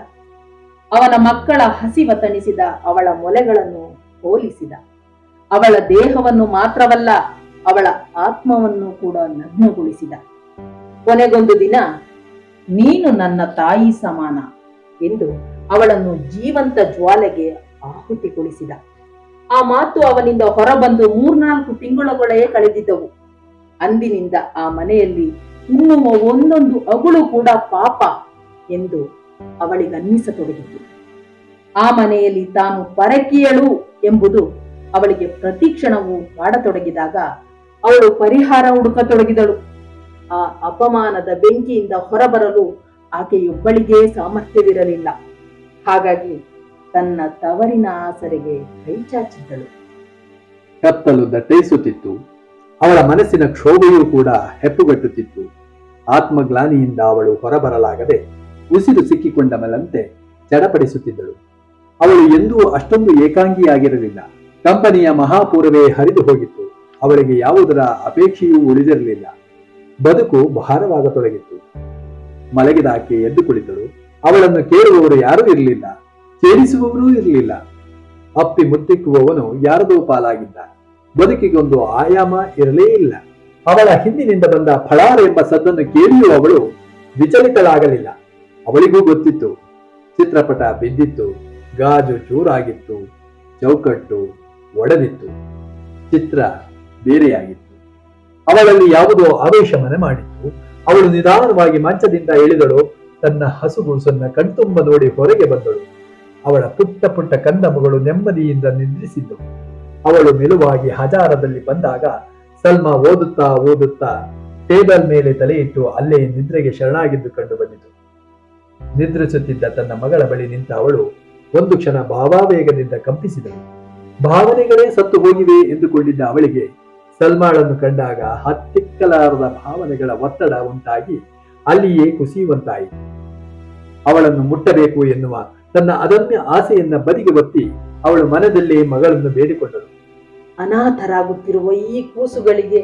ಅವನ ಮಕ್ಕಳ ಹಸಿವ ತಣಿಸಿದ. ಅವಳ ಮೊಲೆಗಳನ್ನು ಹೋಲಿಸಿದ. ಅವಳ ದೇಹವನ್ನು ಮಾತ್ರವಲ್ಲ, ಅವಳ ಆತ್ಮವನ್ನು ಕೂಡ ನಗ್ನಗೊಳಿಸಿದ. ಕೊನೆಗೊಂದು ದಿನ ನೀನು ನನ್ನ ತಾಯಿ ಸಮಾನ ಎಂದು ಅವಳನ್ನು ಜೀವಂತ ಜ್ವಾಲೆಗೆ ಆಹುತಿಗೊಳಿಸಿದ. ಆ ಮಾತು ಅವನಿಂದ ಹೊರಬಂದು 3-4 ತಿಂಗಳುಗಳೇ ಕಳೆದಿದ್ದವು. ಅಂದಿನಿಂದ ಆ ಮನೆಯಲ್ಲಿ ಉಣ್ಣುವ ಒಂದೊಂದು ಅಗುಳು ಕೂಡ ಪಾಪ ಎಂದು ಅವಳಿಗನ್ನಿಸತೊಡಗಿತು. ಆ ಮನೆಯಲ್ಲಿ ತಾನು ಪರಕೀಯಳು ಎಂಬುದು ಅವಳಿಗೆ ಪ್ರತಿಕ್ಷಣವೂ ಮಾಡತೊಡಗಿದಾಗ ಅವಳು ಪರಿಹಾರ ಹುಡುಕತೊಡಗಿದಳು. ಆ ಅಪಮಾನದ ಬೆಂಕಿಯಿಂದ ಹೊರಬರಲು ಆಕೆಯೊಬ್ಬಳಿಗೇ ಸಾಮರ್ಥ್ಯವಿರಲಿಲ್ಲ. ಹಾಗಾಗಿ ತನ್ನ ತವರಿನ ಆಸರೆಗೆ ಕೈಚಾಚಿದ್ದಳು. ಕತ್ತಲು ದಟ್ಟೈಸುತ್ತಿತ್ತು. ಅವಳ ಮನಸ್ಸಿನ ಕ್ಷೋಭೆಯೂ ಕೂಡ ಹೆಪ್ಪುಗಟ್ಟುತ್ತಿತ್ತು. ಆತ್ಮಗ್ಲಾನಿಯಿಂದ ಅವಳು ಹೊರಬರಲಾಗದೆ ಉಸಿರು ಸಿಕ್ಕಿಕೊಂಡ ಮೇಲಂತೆ ಚಡಪಡಿಸುತ್ತಿದ್ದಳು. ಅವಳು ಎಂದೂ ಅಷ್ಟೊಂದು ಏಕಾಂಗಿಯಾಗಿರಲಿಲ್ಲ. ಕಂಪನಿಯ ಮಹಾಪೂರವೇ ಹರಿದು ಹೋಗಿತ್ತು. ಅವಳಿಗೆ ಯಾವುದರ ಅಪೇಕ್ಷೆಯೂ ಉಳಿದಿರಲಿಲ್ಲ. ಬದುಕು ಭಾರವಾಗತೊಡಗಿತ್ತು. ಮಲಗಿದ ಆಕೆ ಎದ್ದು ಕುಳಿತಳು. ಅವಳನ್ನು ಕೇಳುವವರು ಯಾರೂ ಇರಲಿಲ್ಲ, ಕೇಳಿಸುವವರೂ ಇರಲಿಲ್ಲ. ಅಪ್ಪಿ ಮುತ್ತಿಕ್ಕುವವನು ಯಾರದೋ ಪಾಲಾಗಿದ್ದ. ಬದುಕಿಗೊಂದು ಆಯಾಮ ಇರಲೇ ಇಲ್ಲ. ಅವಳ ಹಿಂದಿನಿಂದ ಬಂದ ಫಳಾರ ಎಂಬ ಸದ್ದನ್ನು ಕೇಳಿಯೂ ಅವಳು ವಿಚಲಿತಳಾಗಲಿಲ್ಲ. ಅವಳಿಗೂ ಗೊತ್ತಿತ್ತು, ಚಿತ್ರಪಟ ಬಿದ್ದಿತ್ತು, ಗಾಜು ಚೂರಾಗಿತ್ತು, ಚೌಕಟ್ಟು ಒಡೆದಿತ್ತು, ಚಿತ್ರ ಬೇರೆಯಾಗಿತ್ತು. ಅವಳಲ್ಲಿ ಯಾವುದೋ ಆವೇಶ ಮನೆ ಮಾಡಿತ್ತು. ಅವಳು ನಿಧಾನವಾಗಿ ಮಂಚದಿಂದ ಇಳಿದಳು. ತನ್ನ ಹಸುಗೂಸನ್ನ ಕಣ್ತುಂಬ ನೋಡಿ ಹೊರಗೆ ಬಂದಳು. ಅವಳ ಪುಟ್ಟ ಪುಟ್ಟ ಕಂದಮ್ಮಗಳು ನೆಮ್ಮದಿಯಿಂದ ನಿದ್ರಿಸಿದ್ದವು. ಅವಳು ಮೆಲುವಾಗಿ ಹಜಾರದಲ್ಲಿ ಬಂದಾಗ ಸಲ್ಮಾ ಓದುತ್ತಾ ಓದುತ್ತಾ ಟೇಬಲ್ ಮೇಲೆ ತಲೆಯಿಟ್ಟು ಅಲ್ಲೇ ನಿದ್ರೆಗೆ ಶರಣಾಗಿದ್ದು ಕಂಡು ಬಂದಿತು. ನಿದ್ರಿಸುತ್ತಿದ್ದ ತನ್ನ ಮಗಳ ಬಳಿ ನಿಂತ ಅವಳು ಒಂದು ಕ್ಷಣ ಭಾವಾವೇಗದಿಂದ ಕಂಪಿಸಿದಳು. ಭಾವನೆಗಳೇ ಸತ್ತು ಹೋಗಿವೆ ಎಂದುಕೊಂಡಿದ್ದ ಅವಳಿಗೆ ಸಲ್ಮಾಳನ್ನು ಕಂಡಾಗ ಹತ್ತಿಕ್ಕಲಾರದ ಭಾವನೆಗಳ ಒತ್ತಡ ಉಂಟಾಗಿ ಅಲ್ಲಿಯೇ ಕುಸಿಯುವಂತಾಯಿತು. ಅವಳನ್ನು ಮುಟ್ಟಬೇಕು ಎನ್ನುವ ತನ್ನ ಅದಮ್ಯ ಆಸೆಯನ್ನ ಬದಿಗೆ ಒತ್ತಿ ಅವಳು ಮನದಲ್ಲೇ ಮಗಳನ್ನು ಬೇಡಿಕೊಂಡಳು. ಅನಾಥರಾಗುತ್ತಿರುವ ಈ ಕೂಸುಗಳಿಗೆ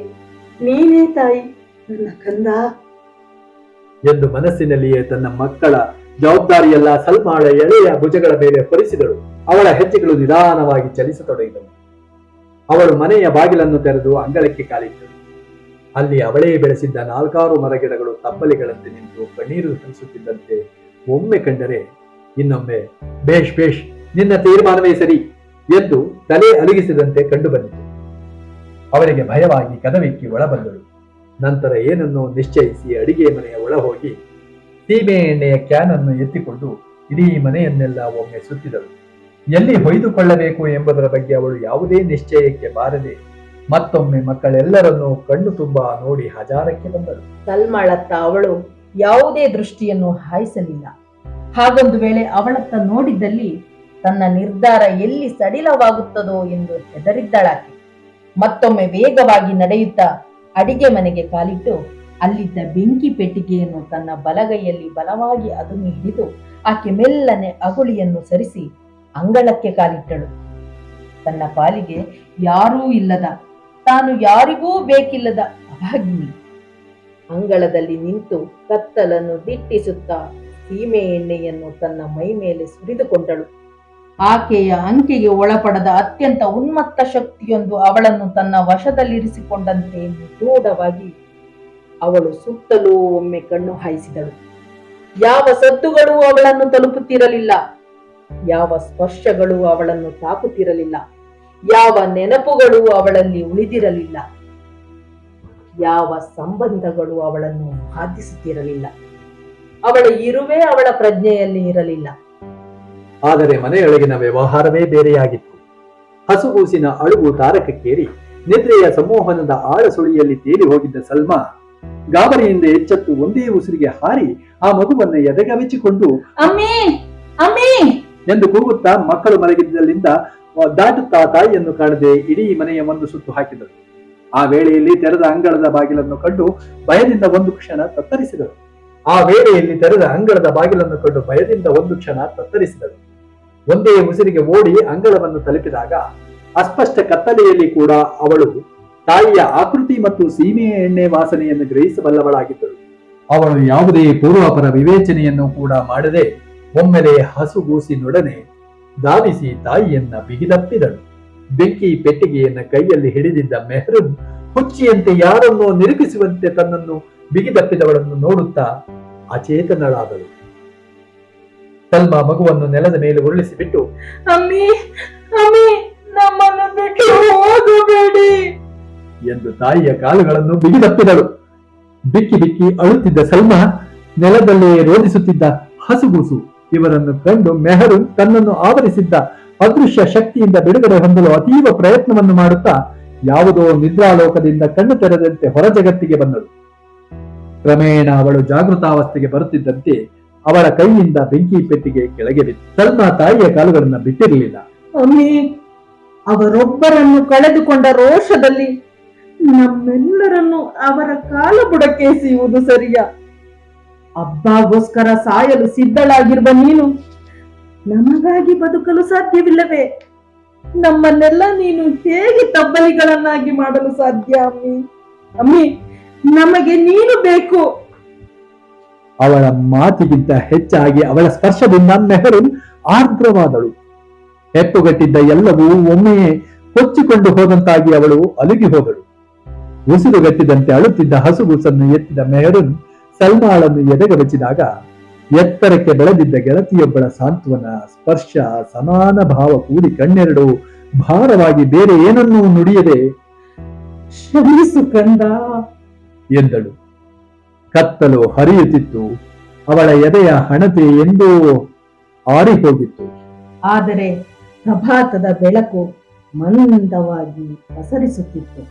ನೀನೇ ತಾಯಿ ನನ್ನ ಕಂದ ಎಂದು ಮನಸ್ಸಿನಲ್ಲಿಯೇ ತನ್ನ ಮಕ್ಕಳ ಜವಾಬ್ದಾರಿಯೆಲ್ಲ ಸಲ್ಮಾಳ ಎಳೆಯ ಭುಜಗಳ ಮೇಲೆ ಹೊರಿಸಿದಳು. ಅವಳ ಹೆಜ್ಜೆಗಳು ನಿಧಾನವಾಗಿ ಚಲಿಸತೊಡಗಿದವು. ಅವಳು ಮನೆಯ ಬಾಗಿಲನ್ನು ತೆರೆದು ಅಂಗಳಕ್ಕೆ ಕಾಲಿಟ್ಟಳು. ಅಲ್ಲಿ ಅವಳೇ ಬೆಳೆಸಿದ್ದ 4-6 ಮರಗಿಡಗಳು ತಪ್ಪಲಿಗಳಂತೆ ನಿಂತು ಕಣ್ಣೀರು ಹರಿಸುತ್ತಿದ್ದಂತೆ ಒಮ್ಮೆ ಕಂಡರೆ ಇನ್ನೊಮ್ಮೆ ಬೇಷ್ ಬೇಷ್, ನಿನ್ನ ತೀರ್ಮಾನವೇ ಸರಿ ಎಂದು ತಲೆ ಅಲುಗಿಸಿದಂತೆ ಕಂಡು ಬಂದಿತು. ಅವಳಿಗೆ ಭಯವಾಗಿ ಕದವೆಕ್ಕಿ ಒಳ ಬಂದಳು. ನಂತರ ಏನನ್ನೋ ನಿಶ್ಚಯಿಸಿ ಅಡಿಗೆ ಮನೆಯ ಒಳ ಹೋಗಿ ಸೀಮೆ ಎಣ್ಣೆಯ ಕ್ಯಾನ್ ಅನ್ನು ಎತ್ತಿಕೊಂಡು ಇಡೀ ಮನೆಯನ್ನೆಲ್ಲ ಒಮ್ಮೆ ಸುತ್ತಿದಳು. ಎಲ್ಲಿ ಹೊಯ್ದುಕೊಳ್ಳಬೇಕು ಎಂಬುದರ ಬಗ್ಗೆ ಅವಳು ಯಾವುದೇ ನಿಶ್ಚಯಕ್ಕೆ ಬಾರದೆ ಮತ್ತೊಮ್ಮೆ ಮಕ್ಕಳೆಲ್ಲರನ್ನೂ ಕಣ್ಣು ತುಂಬಾ ನೋಡಿ ಹಜಾರಕ್ಕೆ ಬಂದಳು. ಸಲ್ಮಾಳತ್ತ ಅವಳು ಯಾವುದೇ ದೃಷ್ಟಿಯನ್ನು ಹಾಯಿಸಲಿಲ್ಲ. ಹಾಗೊಂದು ವೇಳೆ ಅವಳತ್ತ ನೋಡಿದ್ದಲ್ಲಿ ತನ್ನ ನಿರ್ಧಾರ ಎಲ್ಲಿ ಸಡಿಲವಾಗುತ್ತದೋ ಎಂದು ಹೆದರಿದ್ದಳಾಕೆ. ಮತ್ತೊಮ್ಮೆ ವೇಗವಾಗಿ ನಡೆಯುತ್ತಾ ಅಡಿಗೆ ಮನೆಗೆ ಕಾಲಿಟ್ಟು ಅಲ್ಲಿದ್ದ ಬೆಂಕಿ ಪೆಟ್ಟಿಗೆಯನ್ನು ತನ್ನ ಬಲಗೈಯಲ್ಲಿ ಬಲವಾಗಿ ಅದುಮಿ ಹಿಡಿದು ಆಕೆ ಮೆಲ್ಲನೆ ಅಗುಳಿಯನ್ನು ಸರಿಸಿ ಅಂಗಳಕ್ಕೆ ಕಾಲಿಟ್ಟಳು. ತನ್ನ ಪಾಲಿಗೆ ಯಾರೂ ಇಲ್ಲದ, ತಾನು ಯಾರಿಗೂ ಬೇಕಿಲ್ಲದ ಅಭಾಗಿನಿ ಅಂಗಳದಲ್ಲಿ ನಿಂತು ಕತ್ತಲನ್ನು ದಿಟ್ಟಿಸುತ್ತಾ ಸೀಮೆ ಎಣ್ಣೆಯನ್ನು ತನ್ನ ಮೈ ಮೇಲೆ ಸುರಿದುಕೊಂಡಳು. ಆಕೆಯ ಅಂಕೆಗೆ ಒಳಪಡದ ಅತ್ಯಂತ ಉನ್ಮತ್ತ ಶಕ್ತಿಯೊಂದು ಅವಳನ್ನು ತನ್ನ ವಶದಲ್ಲಿರಿಸಿಕೊಂಡಂತೆ ನಿಗೂಢವಾಗಿ ಅವಳು ಸುತ್ತಲೂ ಒಮ್ಮೆ ಕಣ್ಣು ಹಾಯಿಸಿದಳು. ಯಾವ ಸದ್ದುಗಳೂ ಅವಳನ್ನು ತಲುಪುತ್ತಿರಲಿಲ್ಲ, ಯಾವ ಸ್ಪರ್ಶಗಳು ಅವಳನ್ನು ತಾಕುತ್ತಿರಲಿಲ್ಲ, ಯಾವ ನೆನಪುಗಳು ಅವಳಲ್ಲಿ ಉಳಿದಿರಲಿಲ್ಲ. ಯಾವ ಸಂಬಂಧಗಳು ಅವಳನ್ನು ಬಾಧಿಸುತ್ತಿರಲಿಲ್ಲ. ಅವಳ ಇರುವೆ ಅವಳ ಪ್ರಜ್ಞೆಯಲ್ಲಿ ಇರಲಿಲ್ಲ. ಆದರೆ ಮನೆಯೊಳಗಿನ ವ್ಯವಹಾರವೇ ಬೇರೆಯಾಗಿತ್ತು. ಹಸುಗೂಸಿನ ಅಳುವು ತಾರಕಕ್ಕೇರಿ ನಿದ್ರೆಯ ಸಂಮೋಹನದ ಆಳ ಸುಳಿಯಲ್ಲಿ ತೇಲಿ ಹೋಗಿದ್ದ ಸಲ್ಮಾ ಗಾಬರಿಯಿಂದ ಎಚ್ಚೆತ್ತು ಒಂದೇ ಉಸಿರಿಗೆ ಹಾರಿ ಆ ಮಗುವನ್ನು ಎದೆಗವೆಚ್ಚಿಕೊಂಡು ಅಮ್ಮಿ ಅಮ್ಮಿ ಎಂದು ಕೂಗುತ್ತಾ ಮಕ್ಕಳು ಮಲಗಿದ್ದಲ್ಲಿಂದ ದಾಟುತ್ತಾ ತಾಯಿಯನ್ನು ಕಾಣದೆ ಇಡೀ ಮನೆಯ ಒಂದು ಸುತ್ತು ಹಾಕಿದರು. ಆ ವೇಳೆಯಲ್ಲಿ ತೆರೆದ ಅಂಗಳದ ಬಾಗಿಲನ್ನು ಕಂಡು ಭಯದಿಂದ ಒಂದು ಕ್ಷಣ ತತ್ತರಿಸಿದರು. ಒಂದೇ ಉಸಿರಿಗೆ ಓಡಿ ಅಂಗಳವನ್ನು ತಲುಪಿದಾಗ ಅಸ್ಪಷ್ಟ ಕತ್ತಲೆಯಲ್ಲಿ ಕೂಡ ಅವಳು ತಾಯಿಯ ಆಕೃತಿ ಮತ್ತು ಸೀಮೆಯ ಎಣ್ಣೆ ವಾಸನೆಯನ್ನು ಗ್ರಹಿಸಬಲ್ಲವಳಾಗಿದ್ದಳು. ಅವಳು ಯಾವುದೇ ಪೂರ್ವಾಪರ ವಿವೇಚನೆಯನ್ನು ಕೂಡ ಮಾಡದೆ ಒಮ್ಮೆಲೆ ಹಸುಗೂಸಿನೊಡನೆ ಧಾವಿಸಿ ತಾಯಿಯನ್ನ ಬಿಗಿದಪ್ಪಿದಳು. ಬೆಂಕಿ ಪೆಟ್ಟಿಗೆಯನ್ನ ಕೈಯಲ್ಲಿ ಹಿಡಿದಿದ್ದ ಮೆಹರೂನ್ ಹುಚ್ಚಿಯಂತೆ ಯಾರನ್ನೋ ನಿರೂಪಿಸುವಂತೆ ತನ್ನನ್ನು ಬಿಗಿದಪ್ಪಿದವಳನ್ನು ನೋಡುತ್ತಾ ಅಚೇತನಳಾದಳು. ಸಲ್ಮಾ ಮಗುವನ್ನು ನೆಲದ ಮೇಲೆ ಉರುಳಿಸಿಬಿಟ್ಟು ಅಮ್ಮಿ ಅಮ್ಮಿ ನಮ್ಮನ್ನು ಬಿಟ್ಟು ಹೋಗಬೇಡಿ ಎಂದು ತಾಯಿಯ ಕಾಲುಗಳನ್ನು ಬಿಗಿದಪ್ಪಿದಳು. ಬಿಕ್ಕಿ ಬಿಕ್ಕಿ ಅಳುತ್ತಿದ್ದ ಸಲ್ಮಾ, ನೆಲದಲ್ಲೇ ರೋಧಿಸುತ್ತಿದ್ದ ಹಸುಗೂಸು ಇವರನ್ನು ಕಂಡು ಮೆಹರೂನ್ ತನ್ನನ್ನು ಆವರಿಸಿದ್ದ ಅದೃಶ್ಯ ಶಕ್ತಿಯಿಂದ ಬಿಡುಗಡೆ ಹೊಂದಲು ಅತೀವ ಪ್ರಯತ್ನವನ್ನು ಮಾಡುತ್ತಾ ಯಾವುದೋ ನಿದ್ರಾಲೋಕದಿಂದ ಕಣ್ಣು ತೆರೆದಂತೆ ಹೊರ ಜಗತ್ತಿಗೆ ಬಂದಳು. ಕ್ರಮೇಣ ಅವಳು ಜಾಗೃತಾವಸ್ಥೆಗೆ ಬರುತ್ತಿದ್ದಂತೆ ಅವಳ ಕೈಯಿಂದ ಬೆಂಕಿ ಪೆಟ್ಟಿಗೆ ಕೆಳಗೆ ಬಿತ್ತು. ಸಲ್ಮಾ ತಾಯಿಯ ಕಾಲುಗಳನ್ನು ಬಿಟ್ಟಿರಲಿಲ್ಲ. ಅಮ್ಮಿ, ಅವರೊಬ್ಬರನ್ನು ಕಳೆದುಕೊಂಡ ರೋಷದಲ್ಲಿ ನಮ್ಮೆಲ್ಲರನ್ನು ಅವರ ಕಾಲ ಬುಡಕ್ಕೆ ಎಸೆಯುವುದು ಸರಿಯಾ? ಅಬ್ಬಾಗೋಸ್ಕರ ಸಾಯಲು ಸಿದ್ಧಳಾಗಿರುವ ನೀನು ನಮಗಾಗಿ ಬದುಕಲು ಸಾಧ್ಯವಿಲ್ಲವೇ? ನಮ್ಮನ್ನೆಲ್ಲ ನೀನು ಹೇಗೆ ತಬ್ಬಲಿಗಳನ್ನಾಗಿ ಮಾಡಲು ಸಾಧ್ಯ? ಅಮ್ಮಿ ಅಮ್ಮಿ, ನಮಗೆ ನೀನು ಬೇಕು. ಅವಳ ಮಾತಿಗಿಂತ ಹೆಚ್ಚಾಗಿ ಅವಳ ಸ್ಪರ್ಶದಿಂದ ಮೆಹರೂನ್ ಆರ್ದ್ರವಾದಳು. ಹೆಪ್ಪುಗಟ್ಟಿದ್ದ ಎಲ್ಲವೂ ಒಮ್ಮೆಯೇ ಕೊಚ್ಚಿಕೊಂಡು ಹೋದಂತಾಗಿ ಅವಳು ಅಲುಗಿ ಹೋದಳು. ಉಸಿರುಗಟ್ಟಿದಂತೆ ಅಳುತ್ತಿದ್ದ ಹಸುಗೂಸನ್ನು ಎತ್ತಿದ ಮೆಹರೂನ್ ಸಲ್ಮಾಳನ್ನು ಎದೆಗಬಚ್ಚಿದಾಗ ಎತ್ತರಕ್ಕೆ ಬೆಳೆದಿದ್ದ ಗೆಳತಿಯೊಬ್ಬಳ ಸಾಂತ್ವನ, ಸ್ಪರ್ಶ, ಸಮಾನ ಭಾವ ಕೂಡಿ ಕಣ್ಣೆರಡು ಭಾರವಾಗಿ ಬೇರೆ ಏನನ್ನೂ ನುಡಿಯದೆ ಕ್ಷಮಿಸು ಕಂದ ಎಂದಳು. ಕತ್ತಲು ಹರಿಯುತ್ತಿತ್ತು. ಅವಳ ಎದೆಯ ಹಣತೆ ಎಂದೋ ಆರಿ ಹೋಗಿತ್ತು. ಆದರೆ ಪ್ರಭಾತದ ಬೆಳಕು ಮಂದವಾಗಿ ಪಸರಿಸುತ್ತಿತ್ತು.